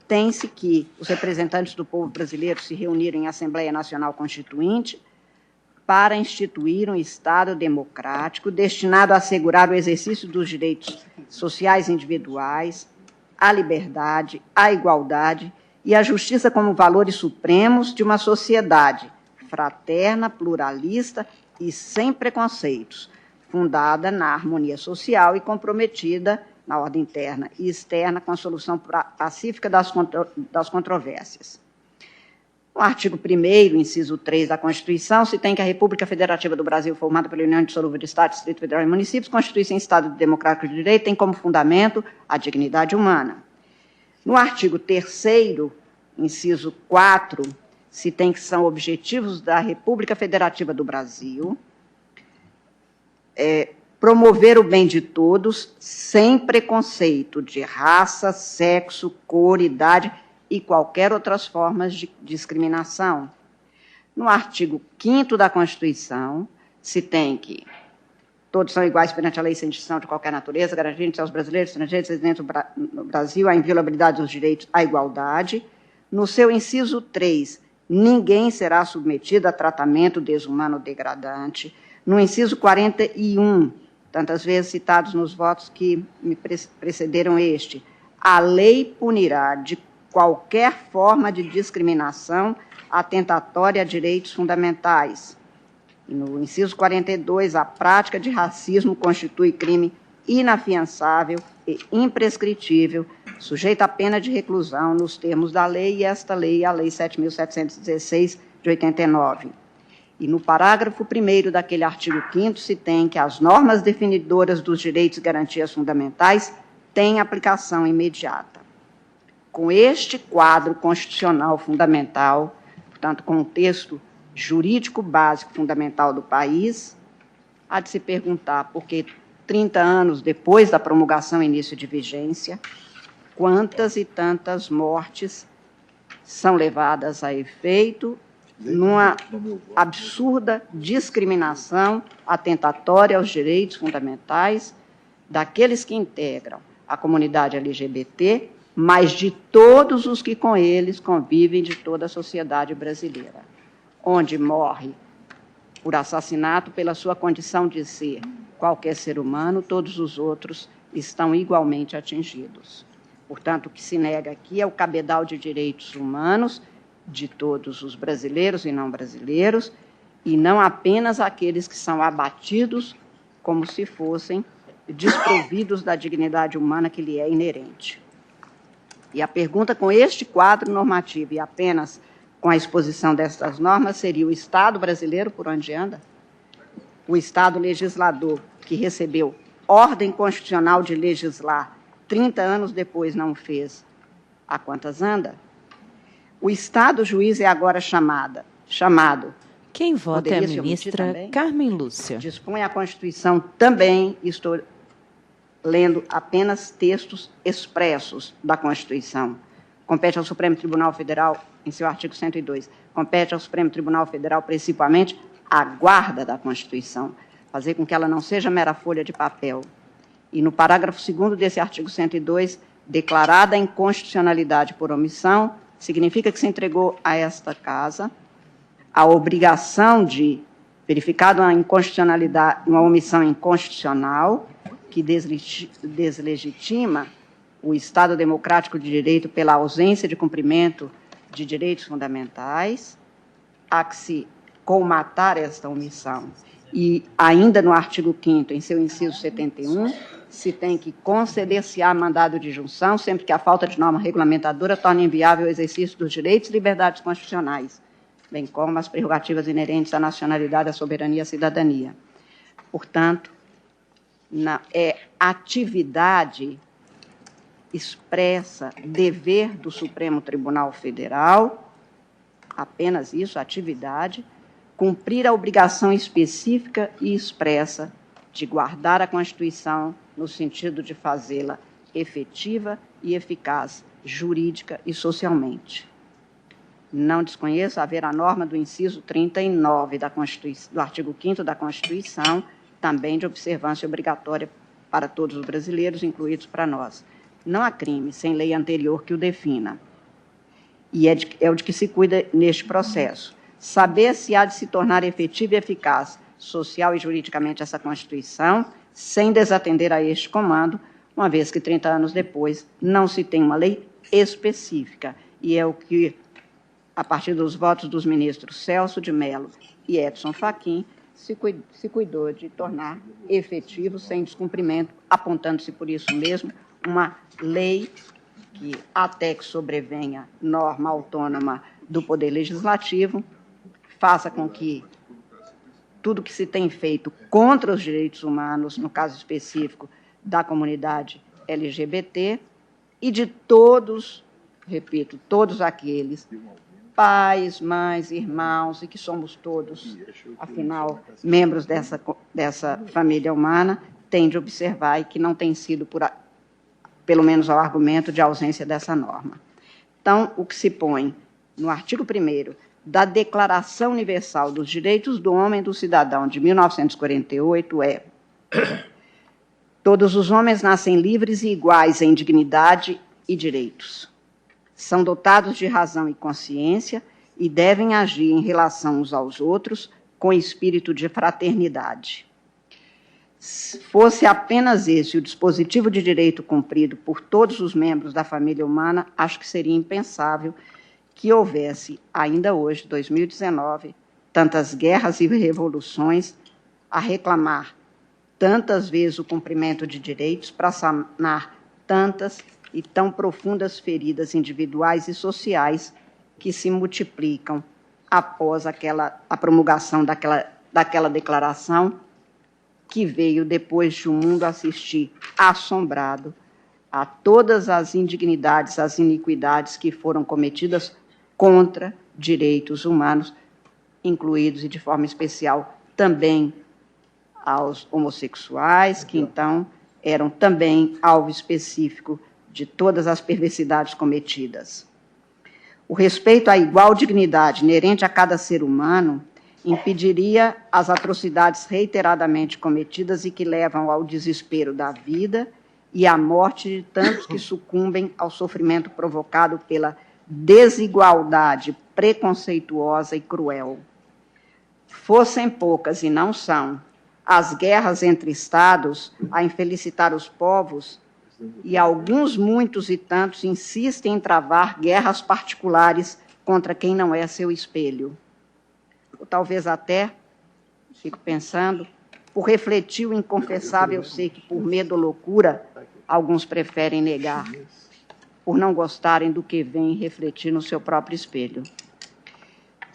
tem-se que os representantes do povo brasileiro se reuniram em Assembleia Nacional Constituinte para instituir um Estado democrático destinado a assegurar o exercício dos direitos sociais individuais, a liberdade, a igualdade e a justiça como valores supremos de uma sociedade fraterna, pluralista e sem preconceitos, fundada na harmonia social e comprometida na ordem interna e externa com a solução pacífica das controvérsias. No artigo 1º, inciso 3 da Constituição, se tem que a República Federativa do Brasil, formada pela União Indissolúvel de Estados, Distrito Federal e Municípios, constitui-se em Estado democrático de direito, tem como fundamento a dignidade humana. No artigo 3º, inciso 4, se tem que são objetivos da República Federativa do Brasil, promover o bem de todos, sem preconceito de raça, sexo, cor, idade e qualquer outras formas de discriminação. No artigo 5º da Constituição, se tem que todos são iguais perante a lei sem distinção de qualquer natureza, garantindo-se aos brasileiros estrangeiros residentes no Brasil a inviolabilidade dos direitos à igualdade. No seu inciso 3, ninguém será submetido a tratamento desumano ou degradante. No inciso 41, tantas vezes citados nos votos que me precederam este, a lei punirá de qualquer forma de discriminação atentatória a direitos fundamentais. E no inciso 42, a prática de racismo constitui crime inafiançável e imprescritível, sujeito à pena de reclusão nos termos da lei, e esta lei é a Lei 7.716, de 89. E no parágrafo 1º daquele artigo 5º se tem que as normas definidoras dos direitos e garantias fundamentais têm aplicação imediata. Com este quadro constitucional fundamental, portanto, com o texto jurídico básico fundamental do país, há de se perguntar por que 30 anos depois da promulgação e início de vigência, quantas e tantas mortes são levadas a efeito numa absurda discriminação atentatória aos direitos fundamentais daqueles que integram a comunidade LGBT, mas de todos os que com eles convivem de toda a sociedade brasileira, onde morre por assassinato pela sua condição de ser qualquer ser humano, todos os outros estão igualmente atingidos. Portanto, o que se nega aqui é o cabedal de direitos humanos de todos os brasileiros e não brasileiros, e não apenas aqueles que são abatidos como se fossem desprovidos da dignidade humana que lhe é inerente. E a pergunta com este quadro normativo e apenas com a exposição destas normas seria: o Estado brasileiro por onde anda? O Estado legislador que recebeu ordem constitucional de legislar 30 anos depois não o fez, a quantas anda? O Estado juiz é agora chamado. Quem vota é a ministra Carmen Lúcia. Dispõe a Constituição também, estou lendo apenas textos expressos da Constituição. Compete ao Supremo Tribunal Federal, em seu artigo 102, compete ao Supremo Tribunal Federal, principalmente, a guarda da Constituição, fazer com que ela não seja mera folha de papel. E no parágrafo 2º desse artigo 102, declarada a inconstitucionalidade por omissão, significa que se entregou a esta Casa a obrigação de, verificada uma inconstitucionalidade, uma omissão inconstitucional, que deslegitima o Estado democrático de direito pela ausência de cumprimento de direitos fundamentais, a que se colmatar esta omissão. E ainda no artigo 5º, em seu inciso 71, se tem que conceder-se-á mandado de junção sempre que a falta de norma regulamentadora torne inviável o exercício dos direitos e liberdades constitucionais, bem como as prerrogativas inerentes à nacionalidade, à soberania e à cidadania. Portanto, é atividade expressa, dever do Supremo Tribunal Federal, apenas isso, atividade, cumprir a obrigação específica e expressa de guardar a Constituição no sentido de fazê-la efetiva e eficaz, jurídica e socialmente. Não desconheço haver a norma do inciso 39 do artigo 5º da Constituição, também de observância obrigatória para todos os brasileiros, incluídos para nós. Não há crime sem lei anterior que o defina. E é o de que se cuida neste processo. Saber se há de se tornar efetiva e eficaz, social e juridicamente, essa Constituição, sem desatender a este comando, uma vez que 30 anos depois não se tem uma lei específica. E é o que, a partir dos votos dos ministros Celso de Mello e Edson Fachin, se cuidou de tornar efetivo, sem descumprimento, apontando-se por isso mesmo uma lei que, até que sobrevenha norma autônoma do Poder Legislativo, faça com que tudo que se tem feito contra os direitos humanos, no caso específico da comunidade LGBT, e de todos, repito, todos aqueles, pais, mães, irmãos, e que somos todos, afinal, membros dessa família humana, tem de observar e que não tem sido, pelo menos ao argumento, de ausência dessa norma. Então, o que se põe no artigo 1º da Declaração Universal dos Direitos do Homem e do Cidadão de 1948 é: todos os homens nascem livres e iguais em dignidade e direitos. São dotados de razão e consciência e devem agir em relação uns aos outros com espírito de fraternidade. Se fosse apenas esse o dispositivo de direito cumprido por todos os membros da família humana, acho que seria impensável que houvesse, ainda hoje, 2019, tantas guerras e revoluções a reclamar tantas vezes o cumprimento de direitos para sanar tantas e tão profundas feridas individuais e sociais que se multiplicam após a promulgação daquela declaração, que veio depois de o mundo assistir assombrado a todas as indignidades, as iniquidades que foram cometidas contra direitos humanos, incluídos, e de forma especial, também aos homossexuais, que então eram também alvo específico de todas as perversidades cometidas. O respeito à igual dignidade inerente a cada ser humano impediria as atrocidades reiteradamente cometidas e que levam ao desespero da vida e à morte de tantos que sucumbem ao sofrimento provocado pela desigualdade preconceituosa e cruel. Fossem poucas, e não são, as guerras entre estados a infelicitar os povos, E alguns, muitos e tantos, insistem em travar guerras particulares contra quem não é seu espelho. Ou talvez até, fico pensando, por refletir o inconfessável, eu sei que por medo ou loucura, alguns preferem negar, por não gostarem do que vem refletir no seu próprio espelho.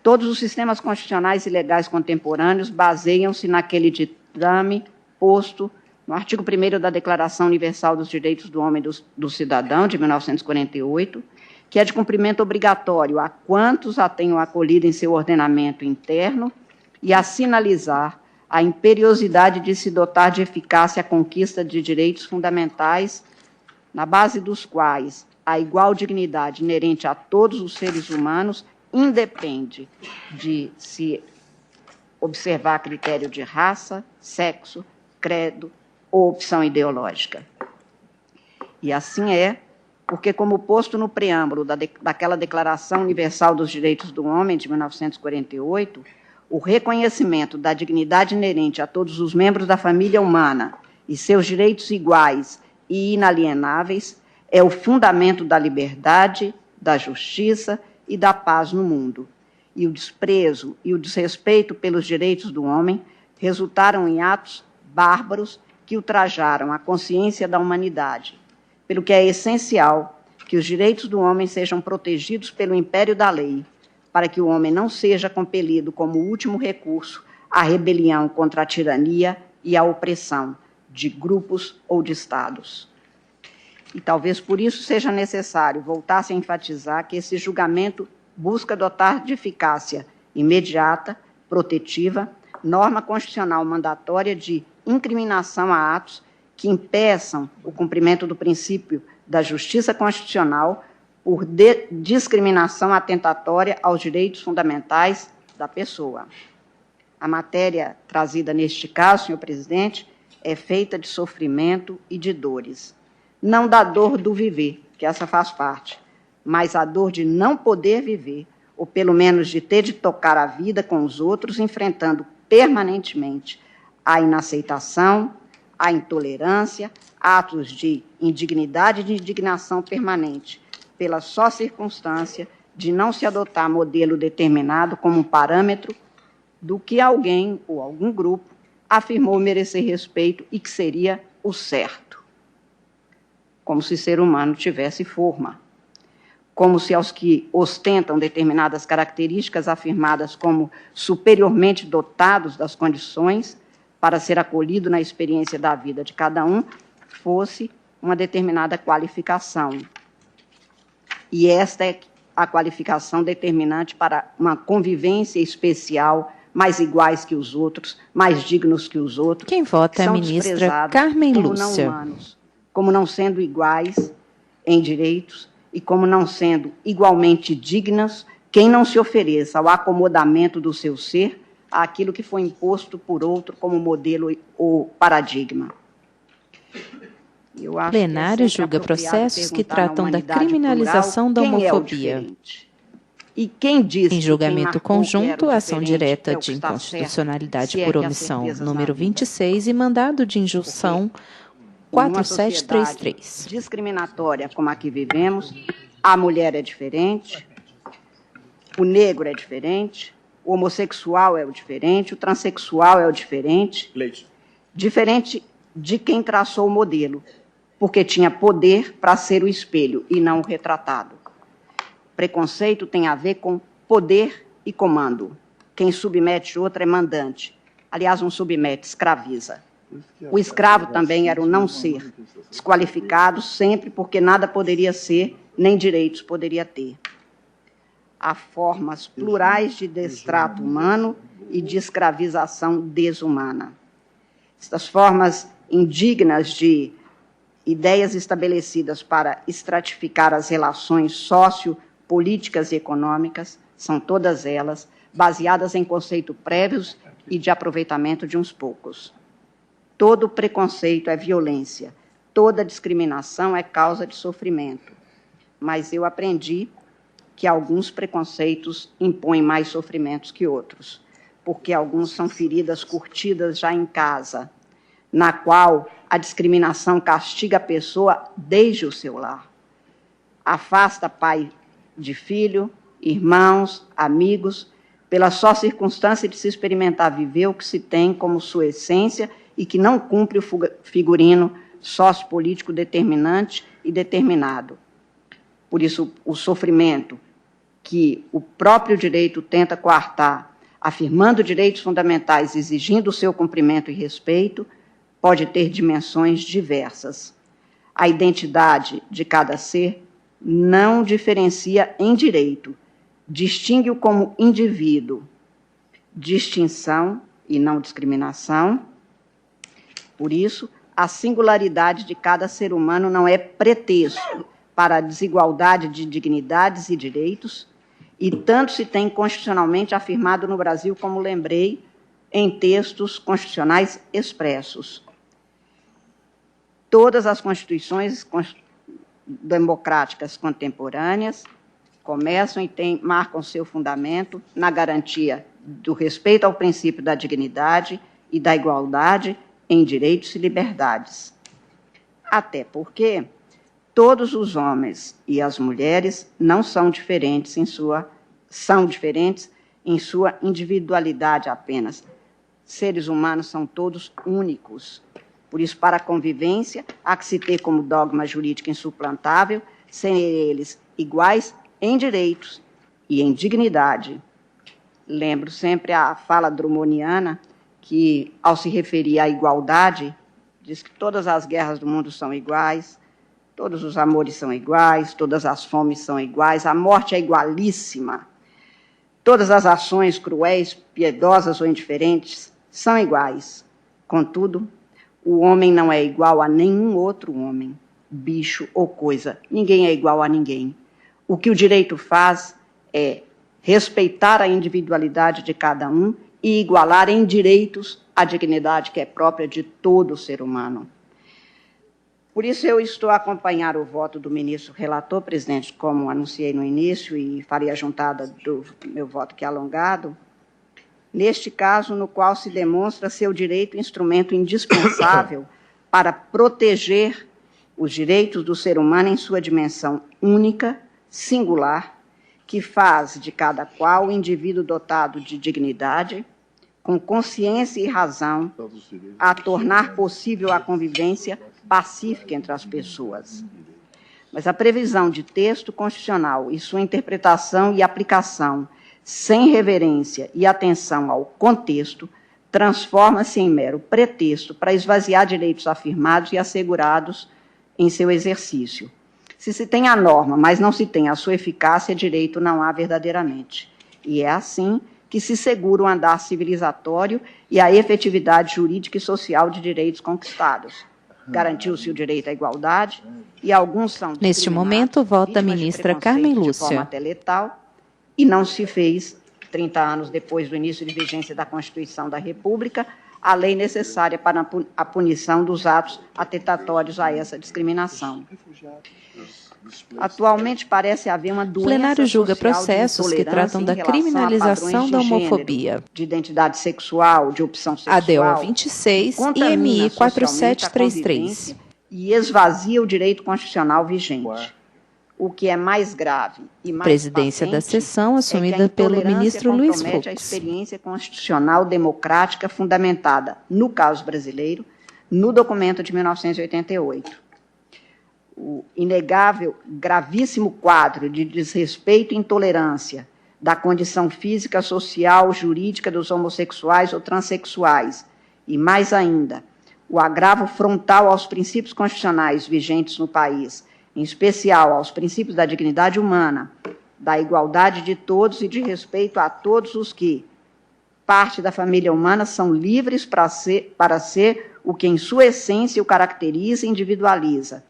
Todos os sistemas constitucionais e legais contemporâneos baseiam-se naquele ditame posto no artigo 1º da Declaração Universal dos Direitos do Homem e do Cidadão, de 1948, que é de cumprimento obrigatório a quantos a tenham acolhido em seu ordenamento interno e a sinalizar a imperiosidade de se dotar de eficácia a conquista de direitos fundamentais, na base dos quais a igual dignidade inerente a todos os seres humanos independe de se observar critério de raça, sexo, credo ou opção ideológica. E assim é, porque, como posto no preâmbulo daquela Declaração Universal dos Direitos do Homem, de 1948, o reconhecimento da dignidade inerente a todos os membros da família humana e seus direitos iguais e inalienáveis é o fundamento da liberdade, da justiça e da paz no mundo. E o desprezo e o desrespeito pelos direitos do homem resultaram em atos bárbaros que ultrajaram a consciência da humanidade, pelo que é essencial que os direitos do homem sejam protegidos pelo império da lei, para que o homem não seja compelido como último recurso à rebelião contra a tirania e a opressão de grupos ou de estados. E talvez por isso seja necessário voltar-se a enfatizar que esse julgamento busca dotar de eficácia imediata, protetiva, norma constitucional mandatória de incriminação a atos que impeçam o cumprimento do princípio da justiça constitucional por discriminação atentatória aos direitos fundamentais da pessoa. A matéria trazida neste caso, senhor presidente, é feita de sofrimento e de dores. Não da dor do viver, que essa faz parte, mas a dor de não poder viver, ou pelo menos de ter de tocar a vida com os outros, enfrentando permanentemente a inaceitação, a intolerância, atos de indignidade e de indignação permanente, pela só circunstância de não se adotar modelo determinado como um parâmetro do que alguém ou algum grupo afirmou merecer respeito e que seria o certo. Como se ser humano tivesse forma. Como se aos que ostentam determinadas características afirmadas como superiormente dotados das condições para ser acolhido na experiência da vida de cada um, fosse uma determinada qualificação. E esta é a qualificação determinante para uma convivência especial, mais iguais que os outros, mais dignos que os outros. Quem vota é a ministra Carmen Lúcia. Não humanos, como não sendo iguais em direitos e como não sendo igualmente dignas, quem não se ofereça ao acomodamento do seu ser àquilo que foi imposto por outro como modelo ou paradigma. O plenário julga processos que tratam da criminalização da homofobia. E quem diz em julgamento conjunto, ação direta de inconstitucionalidade por omissão número 26 e mandado de injunção 4733. Discriminatória como a que vivemos, a mulher é diferente, o negro é diferente, o homossexual é o diferente, o transexual é o diferente. Diferente de quem traçou o modelo, porque tinha poder para ser o espelho e não o retratado. Preconceito tem a ver com poder e comando. Quem submete outro é mandante. Aliás, um submete, escraviza. O escravo também era o não ser, desqualificado sempre porque nada poderia ser, nem direitos poderia ter. Há formas plurais de destrato humano e de escravização desumana. Estas formas indignas de ideias estabelecidas para estratificar as relações sociopolíticas e econômicas, são todas elas baseadas em conceitos prévios e de aproveitamento de uns poucos. Todo preconceito é violência, toda discriminação é causa de sofrimento. Mas eu aprendi que alguns preconceitos impõem mais sofrimentos que outros, porque alguns são feridas curtidas já em casa. na qual a discriminação castiga a pessoa desde o seu lar. Afasta pai de filho, irmãos, amigos, pela só circunstância de se experimentar viver o que se tem como sua essência e que não cumpre o figurino sociopolítico determinante e determinado. Por isso, o sofrimento que o próprio direito tenta coartar, afirmando direitos fundamentais, exigindo o seu cumprimento e respeito, pode ter dimensões diversas. A identidade de cada ser não diferencia em direito, distingue-o como indivíduo. Distinção e não discriminação. Por isso, a singularidade de cada ser humano não é pretexto para a desigualdade de dignidades e direitos, e tanto se tem constitucionalmente afirmado no Brasil, como lembrei, em textos constitucionais expressos. Todas as constituições democráticas contemporâneas começam e marcam seu fundamento na garantia do respeito ao princípio da dignidade e da igualdade em direitos e liberdades. Até porque todos os homens e as mulheres não são diferentes são diferentes em sua individualidade apenas. Seres humanos são todos únicos. Por isso, para a convivência, há que se ter como dogma jurídico insuplantável serem eles iguais em direitos e em dignidade. Lembro sempre a fala drummondiana, que, ao se referir à igualdade, diz que todas as guerras do mundo são iguais, todos os amores são iguais, todas as fomes são iguais, a morte é igualíssima, todas as ações cruéis, piedosas ou indiferentes são iguais. Contudo, o homem não é igual a nenhum outro homem, bicho ou coisa. Ninguém é igual a ninguém. O que o direito faz é respeitar a individualidade de cada um e igualar em direitos a dignidade que é própria de todo ser humano. Por isso, eu estou a acompanhar o voto do ministro relator, presidente, como anunciei no início, e farei a juntada do meu voto que é alongado, neste caso, no qual se demonstra seu direito instrumento indispensável para proteger os direitos do ser humano em sua dimensão única, singular, que faz de cada qual o indivíduo dotado de dignidade, com consciência e razão, a tornar possível a convivência pacífica entre as pessoas. Mas a previsão de texto constitucional e sua interpretação e aplicação sem reverência e atenção ao contexto, transforma-se em mero pretexto para esvaziar direitos afirmados e assegurados em seu exercício. Se se tem a norma, mas não se tem a sua eficácia, direito não há verdadeiramente. E é assim que se segura o andar civilizatório e a efetividade jurídica e social de direitos conquistados. Garantiu-se o direito à igualdade e alguns são Neste momento, vota a ministra Carmen Lúcia. De forma até letal, e não se fez, 30 anos depois do início de vigência da Constituição da República, a lei necessária para a punição dos atos atentatórios a essa discriminação. Atualmente parece haver uma doença O plenário julga social processos que tratam da criminalização da homofobia. De identidade sexual, de opção sexual. ADO 26 e MI 4733. E esvazia o direito constitucional vigente. O que é mais grave e mais Presidência da sessão assumida pelo ministro Luiz Fux. A experiência constitucional democrática fundamentada, no caso brasileiro, no documento de 1988. O inegável, gravíssimo quadro de desrespeito e intolerância da condição física, social, jurídica dos homossexuais ou transexuais, e mais ainda, o agravo frontal aos princípios constitucionais vigentes no país, em especial aos princípios da dignidade humana, da igualdade de todos e de respeito a todos os que, parte da família humana, são livres para ser o que em sua essência o caracteriza e individualiza.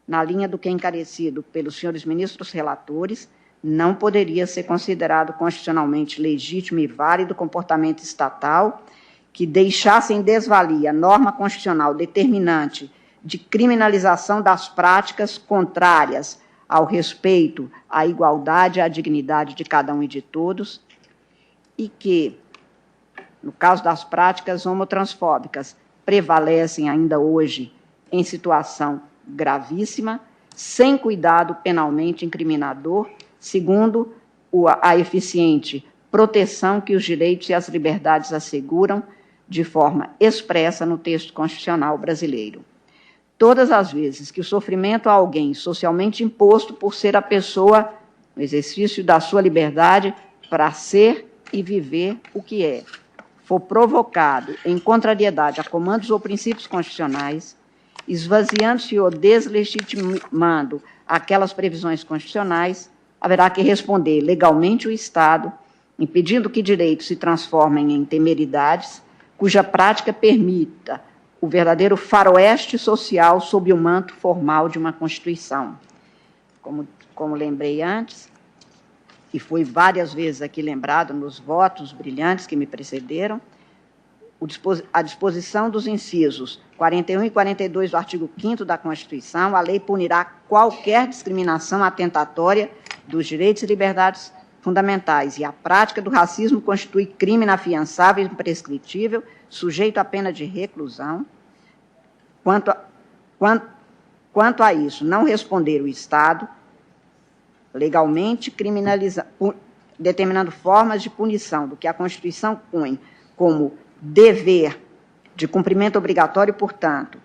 Na linha do que é encarecido pelos senhores ministros relatores, não poderia ser considerado constitucionalmente legítimo e válido comportamento estatal que deixasse em desvalia a norma constitucional determinante de criminalização das práticas contrárias ao respeito, à igualdade e à dignidade de cada um e de todos, e que, no caso das práticas homotransfóbicas, prevalecem ainda hoje em situação gravíssima, sem cuidado penalmente incriminador, segundo a eficiente proteção que os direitos e as liberdades asseguram de forma expressa no texto constitucional brasileiro. Todas as vezes que o sofrimento a alguém socialmente imposto por ser a pessoa no exercício da sua liberdade para ser e viver o que é, for provocado em contrariedade a comandos ou princípios constitucionais, esvaziando-se ou deslegitimando aquelas previsões constitucionais, haverá que responder legalmente o Estado, impedindo que direitos se transformem em temeridades, cuja prática permita o verdadeiro faroeste social sob o manto formal de uma Constituição. Como lembrei antes, e foi várias vezes aqui lembrado nos votos brilhantes que me precederam, a disposição dos incisos 41 e 42 do artigo 5º da Constituição, a lei punirá qualquer discriminação atentatória dos direitos e liberdades fundamentais, e a prática do racismo constitui crime inafiançável e imprescritível, sujeito à pena de reclusão. Quanto a isso, não responder o Estado, legalmente determinando formas de punição do que a Constituição põe como dever de cumprimento obrigatório, portanto,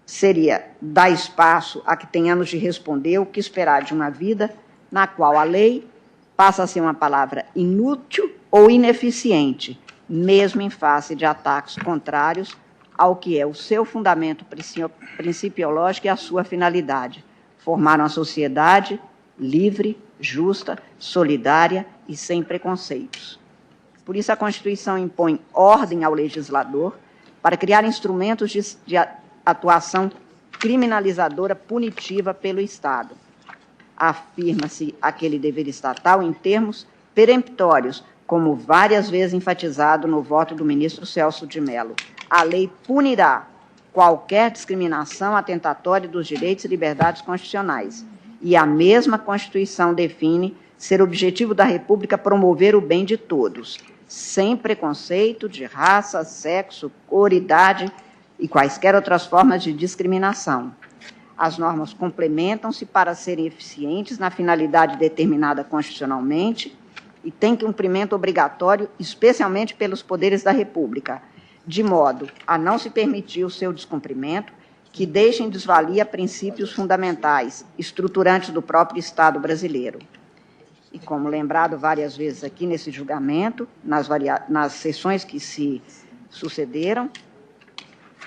seria dar espaço a que tenhamos de responder o que esperar de uma vida na qual a lei passa a ser uma palavra inútil ou ineficiente, mesmo em face de ataques contrários ao que é o seu fundamento principiológico e a sua finalidade: formar uma sociedade livre, justa, solidária e sem preconceitos. Por isso, a Constituição impõe ordem ao legislador para criar instrumentos de atuação criminalizadora punitiva pelo Estado. Afirma-se aquele dever estatal em termos peremptórios, como várias vezes enfatizado no voto do ministro Celso de Mello. A lei punirá qualquer discriminação atentatória dos direitos e liberdades constitucionais, e a mesma Constituição define ser objetivo da República promover o bem de todos, sem preconceito de raça, sexo, cor, idade e quaisquer outras formas de discriminação. As normas complementam-se para serem eficientes na finalidade determinada constitucionalmente e têm cumprimento obrigatório, especialmente pelos poderes da República, de modo a não se permitir o seu descumprimento, que deixem desvalia princípios fundamentais, estruturantes do próprio Estado brasileiro. E como lembrado várias vezes aqui nesse julgamento, nas sessões que se sucederam,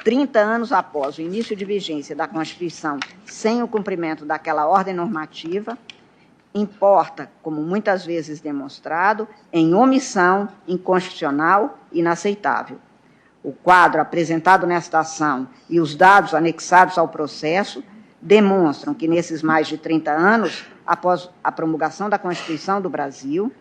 30 anos após o início de vigência da Constituição, sem o cumprimento daquela ordem normativa, importa, como muitas vezes demonstrado, em omissão inconstitucional e inaceitável. O quadro apresentado nesta ação e os dados anexados ao processo demonstram que, nesses mais de 30 anos, após a promulgação da Constituição do Brasil,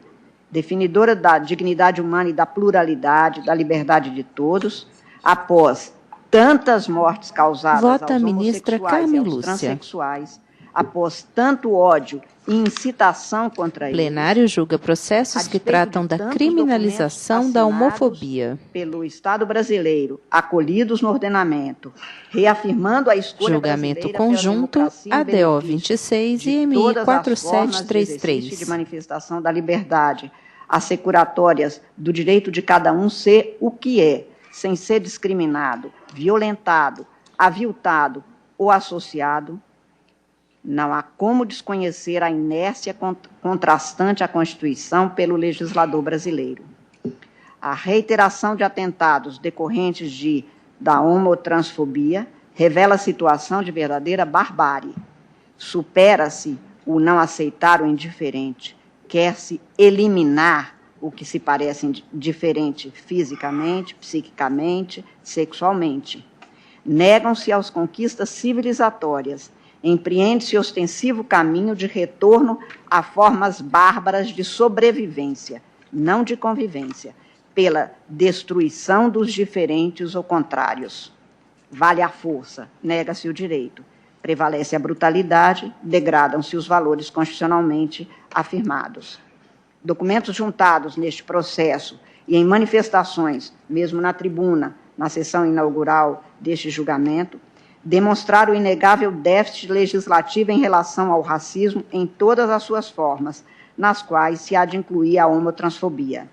definidora da dignidade humana e da pluralidade, da liberdade de todos, após tantas mortes causadas aos homossexuais e aos transexuais, após tanto ódio e incitação contra eles. Plenário julga processos que tratam da criminalização da homofobia. Pelo Estado brasileiro, acolhidos no ordenamento, reafirmando a escolha julgamento conjunto ADO 26 e MI 4733. De manifestação da liberdade, assecuratórias do direito de cada um ser o que é, sem ser discriminado, violentado, aviltado ou associado. Não há como desconhecer a inércia contrastante à Constituição pelo legislador brasileiro. A reiteração de atentados decorrentes da homotransfobia revela a situação de verdadeira barbárie. Supera-se o não aceitar o indiferente, quer-se eliminar o que se parece diferente fisicamente, psiquicamente, sexualmente. Negam-se às conquistas civilizatórias, empreende-se ostensivo caminho de retorno a formas bárbaras de sobrevivência, não de convivência, pela destruição dos diferentes ou contrários. Vale a força, nega-se o direito, prevalece a brutalidade, degradam-se os valores constitucionalmente afirmados. Documentos juntados neste processo e em manifestações, mesmo na tribuna, na sessão inaugural deste julgamento, demonstraram o inegável déficit legislativo em relação ao racismo em todas as suas formas, nas quais se há de incluir a homotransfobia.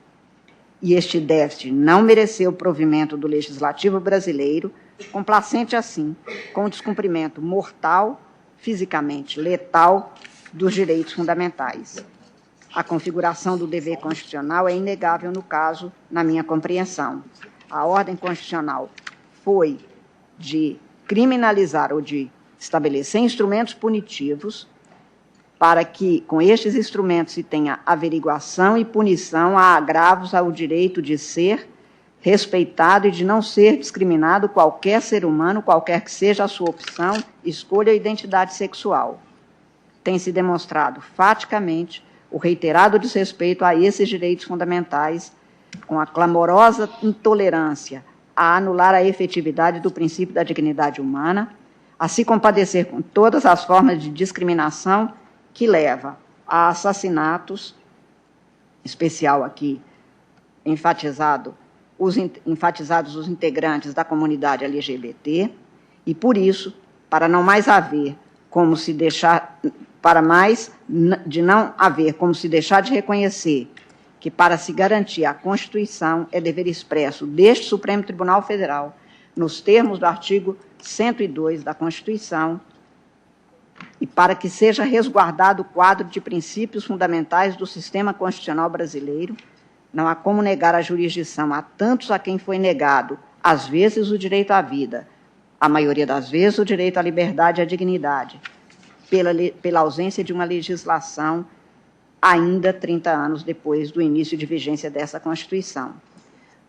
E este déficit não mereceu o provimento do legislativo brasileiro, complacente assim com o descumprimento mortal, fisicamente letal, dos direitos fundamentais. A configuração do dever constitucional é inegável no caso, na minha compreensão. A ordem constitucional foi de criminalizar ou de estabelecer instrumentos punitivos para que, com estes instrumentos, se tenha averiguação e punição a agravos ao direito de ser respeitado e de não ser discriminado qualquer ser humano, qualquer que seja a sua opção, escolha ou identidade sexual. Tem se demonstrado faticamente o reiterado desrespeito a esses direitos fundamentais, com a clamorosa intolerância a anular a efetividade do princípio da dignidade humana, a se compadecer com todas as formas de discriminação que leva a assassinatos, especial aqui, enfatizados os integrantes da comunidade LGBT, e por isso, para não mais haver como se deixar, de reconhecer que, para se garantir a Constituição, é dever expresso deste Supremo Tribunal Federal, nos termos do artigo 102 da Constituição, e para que seja resguardado o quadro de princípios fundamentais do sistema constitucional brasileiro, não há como negar a jurisdição a tantos a quem foi negado, às vezes, o direito à vida, a maioria das vezes, o direito à liberdade e à dignidade, pela ausência de uma legislação ainda 30 anos depois do início de vigência dessa Constituição.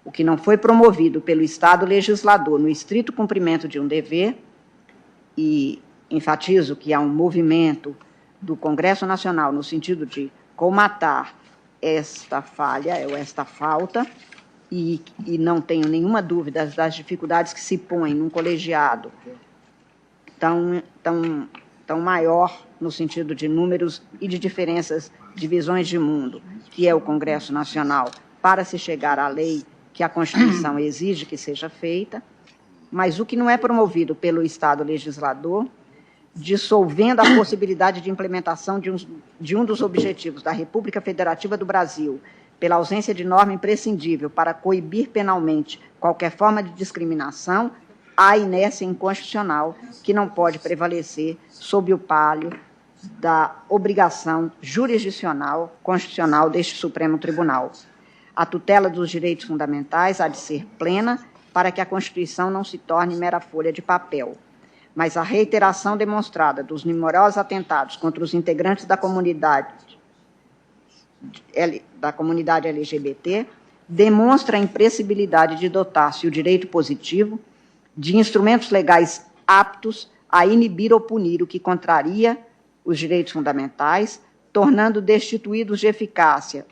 O que não foi promovido pelo Estado legislador no estrito cumprimento de um dever, e enfatizo que há um movimento do Congresso Nacional no sentido de colmatar esta falha, ou esta falta, e não tenho nenhuma dúvida das dificuldades que se põem num colegiado tão maior no sentido de números e de diferenças de visões de mundo, que é o Congresso Nacional, para se chegar à lei que a Constituição exige que seja feita, mas o que não é promovido pelo Estado legislador, dissolvendo a possibilidade de implementação de um dos objetivos da República Federativa do Brasil, pela ausência de norma imprescindível para coibir penalmente qualquer forma de discriminação, há inércia inconstitucional que não pode prevalecer sob o palio da obrigação jurisdicional constitucional deste Supremo Tribunal. A tutela dos direitos fundamentais há de ser plena para que a Constituição não se torne mera folha de papel. Mas a reiteração demonstrada dos numerosos atentados contra os integrantes da comunidade LGBT demonstra a imprescindibilidade de dotar-se o direito positivo de instrumentos legais aptos a inibir ou punir o que contraria os direitos fundamentais, tornando destituídos de eficácia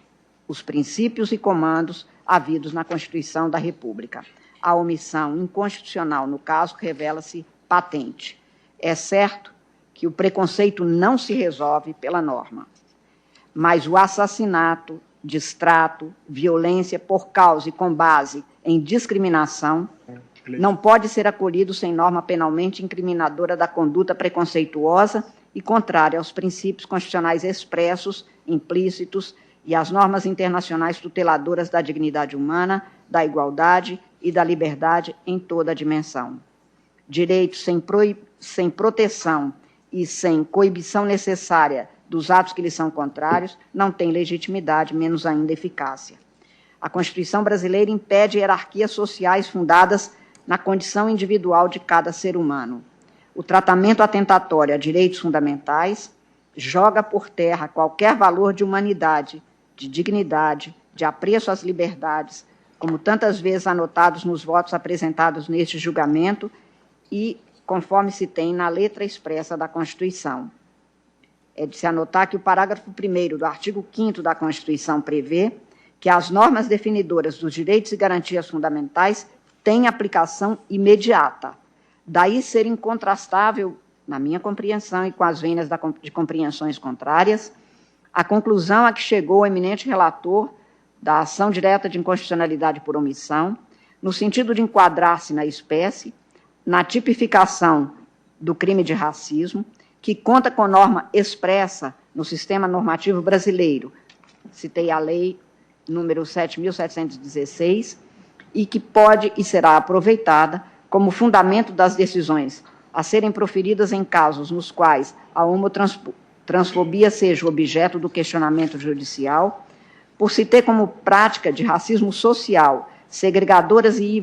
os princípios e comandos havidos na Constituição da República. A omissão inconstitucional, no caso, revela-se patente. É certo que o preconceito não se resolve pela norma, mas o assassinato, distrato, violência por causa e com base em discriminação não pode ser acolhido sem norma penalmente incriminadora da conduta preconceituosa e contrária aos princípios constitucionais expressos, implícitos e às normas internacionais tuteladoras da dignidade humana, da igualdade e da liberdade em toda a dimensão. Direitos sem proteção e sem coibição necessária dos atos que lhes são contrários não têm legitimidade, menos ainda eficácia. A Constituição brasileira impede hierarquias sociais fundadas na condição individual de cada ser humano. O tratamento atentatório a direitos fundamentais joga por terra qualquer valor de humanidade, de dignidade, de apreço às liberdades, como tantas vezes anotados nos votos apresentados neste julgamento e conforme se tem na letra expressa da Constituição. É de se anotar que o parágrafo 1º do artigo 5º da Constituição prevê que as normas definidoras dos direitos e garantias fundamentais têm aplicação imediata. Daí ser incontrastável, na minha compreensão e com as vênias de compreensões contrárias, a conclusão a que chegou o eminente relator da ação direta de inconstitucionalidade por omissão, no sentido de enquadrar-se na espécie, na tipificação do crime de racismo, que conta com norma expressa no sistema normativo brasileiro, citei a lei número 7.716, e que pode e será aproveitada como fundamento das decisões a serem proferidas em casos nos quais a homotransfobia seja objeto do questionamento judicial, por se ter como prática de racismo social segregadoras e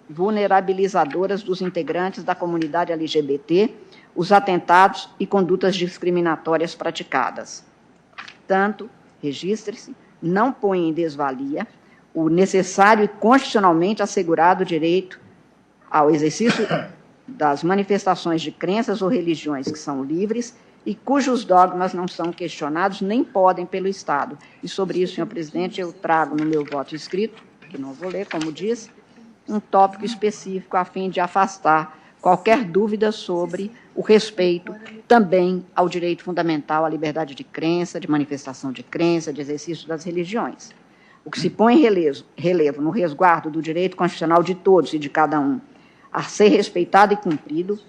vulnerabilizadoras dos integrantes da comunidade LGBT, os atentados e condutas discriminatórias praticadas. Tanto, registre-se, não põe em desvalia o necessário e constitucionalmente assegurado direito ao exercício das manifestações de crenças ou religiões que são livres e cujos dogmas não são questionados nem podem pelo Estado. E sobre isso, senhor presidente, eu trago no meu voto escrito, que não vou ler, como disse, um tópico específico a fim de afastar qualquer dúvida sobre o respeito também ao direito fundamental à liberdade de crença, de manifestação de crença, de exercício das religiões. O que se põe em relevo no resguardo do direito constitucional de todos e de cada um a ser respeitado e cumprido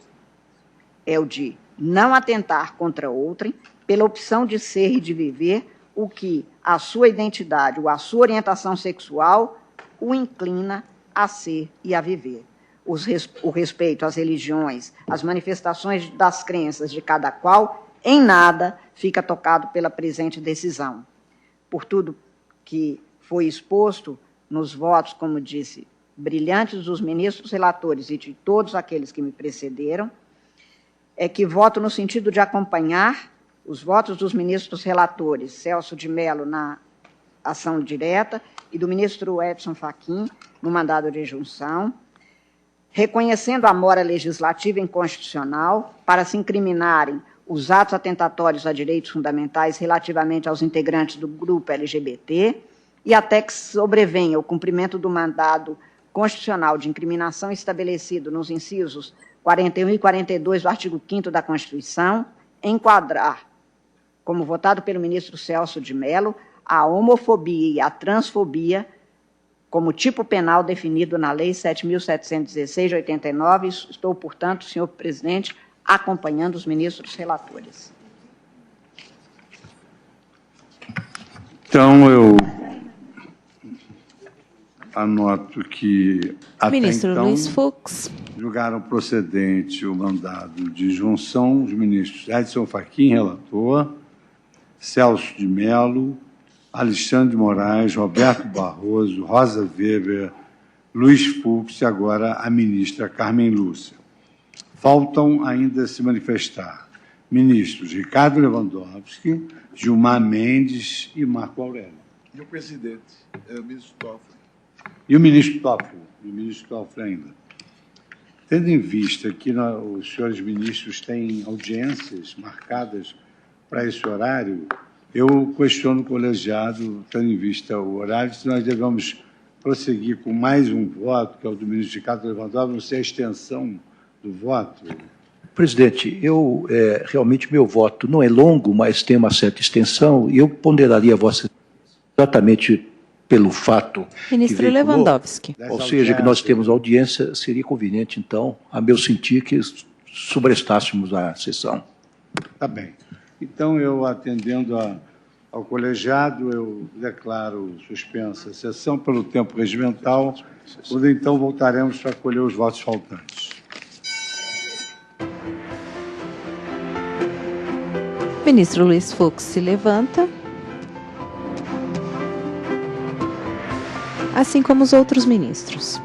é o de não atentar contra outrem pela opção de ser e de viver o que a sua identidade ou a sua orientação sexual o inclina a ser e a viver. O respeito às religiões, às manifestações das crenças de cada qual, em nada fica tocado pela presente decisão. Por tudo que foi exposto nos votos, como disse, brilhantes dos ministros relatores e de todos aqueles que me precederam, é que voto no sentido de acompanhar os votos dos ministros relatores, Celso de Mello na ação direta e do ministro Edson Fachin no mandado de junção, reconhecendo a mora legislativa inconstitucional para se incriminarem os atos atentatórios a direitos fundamentais relativamente aos integrantes do grupo LGBT e até que sobrevenha o cumprimento do mandado constitucional de incriminação estabelecido nos incisos 41 e 42 do artigo 5º da Constituição, enquadrar, como votado pelo ministro Celso de Mello, a homofobia e a transfobia como tipo penal definido na Lei 7.716 de 89. Estou, portanto, senhor presidente, acompanhando os ministros relatores. Então, eu anoto que, até ministro então, Luiz Fux. Julgaram procedente o mandado de junção os ministros Edson Fachin, relator, Celso de Mello, Alexandre de Moraes, Roberto Barroso, Rosa Weber, Luiz Fux e agora a ministra Carmen Lúcia. Faltam ainda se manifestar ministros Ricardo Lewandowski, Gilmar Mendes e Marco Aurélio. E o presidente, o ministro Toffoli. E o ministro Toffoli ainda. Tendo em vista que os senhores ministros têm audiências marcadas para esse horário, eu questiono o colegiado, tendo em vista o horário, se nós devemos prosseguir com mais um voto, que é o do ministro Ricardo Lewandowski, não sei a extensão do voto. Presidente, realmente meu voto não é longo, mas tem uma certa extensão, e eu ponderaria a vossa exatamente pelo fato ministro que veiculou, Lewandowski. Ou seja, que nós temos audiência, seria conveniente, então, a meu sentir, que sobrestássemos a sessão. Tá bem. Então, eu, atendendo ao colegiado, eu declaro suspensa a sessão pelo tempo regimental, quando então voltaremos para colher os votos faltantes. Ministro Luiz Fux se levanta, assim como os outros ministros.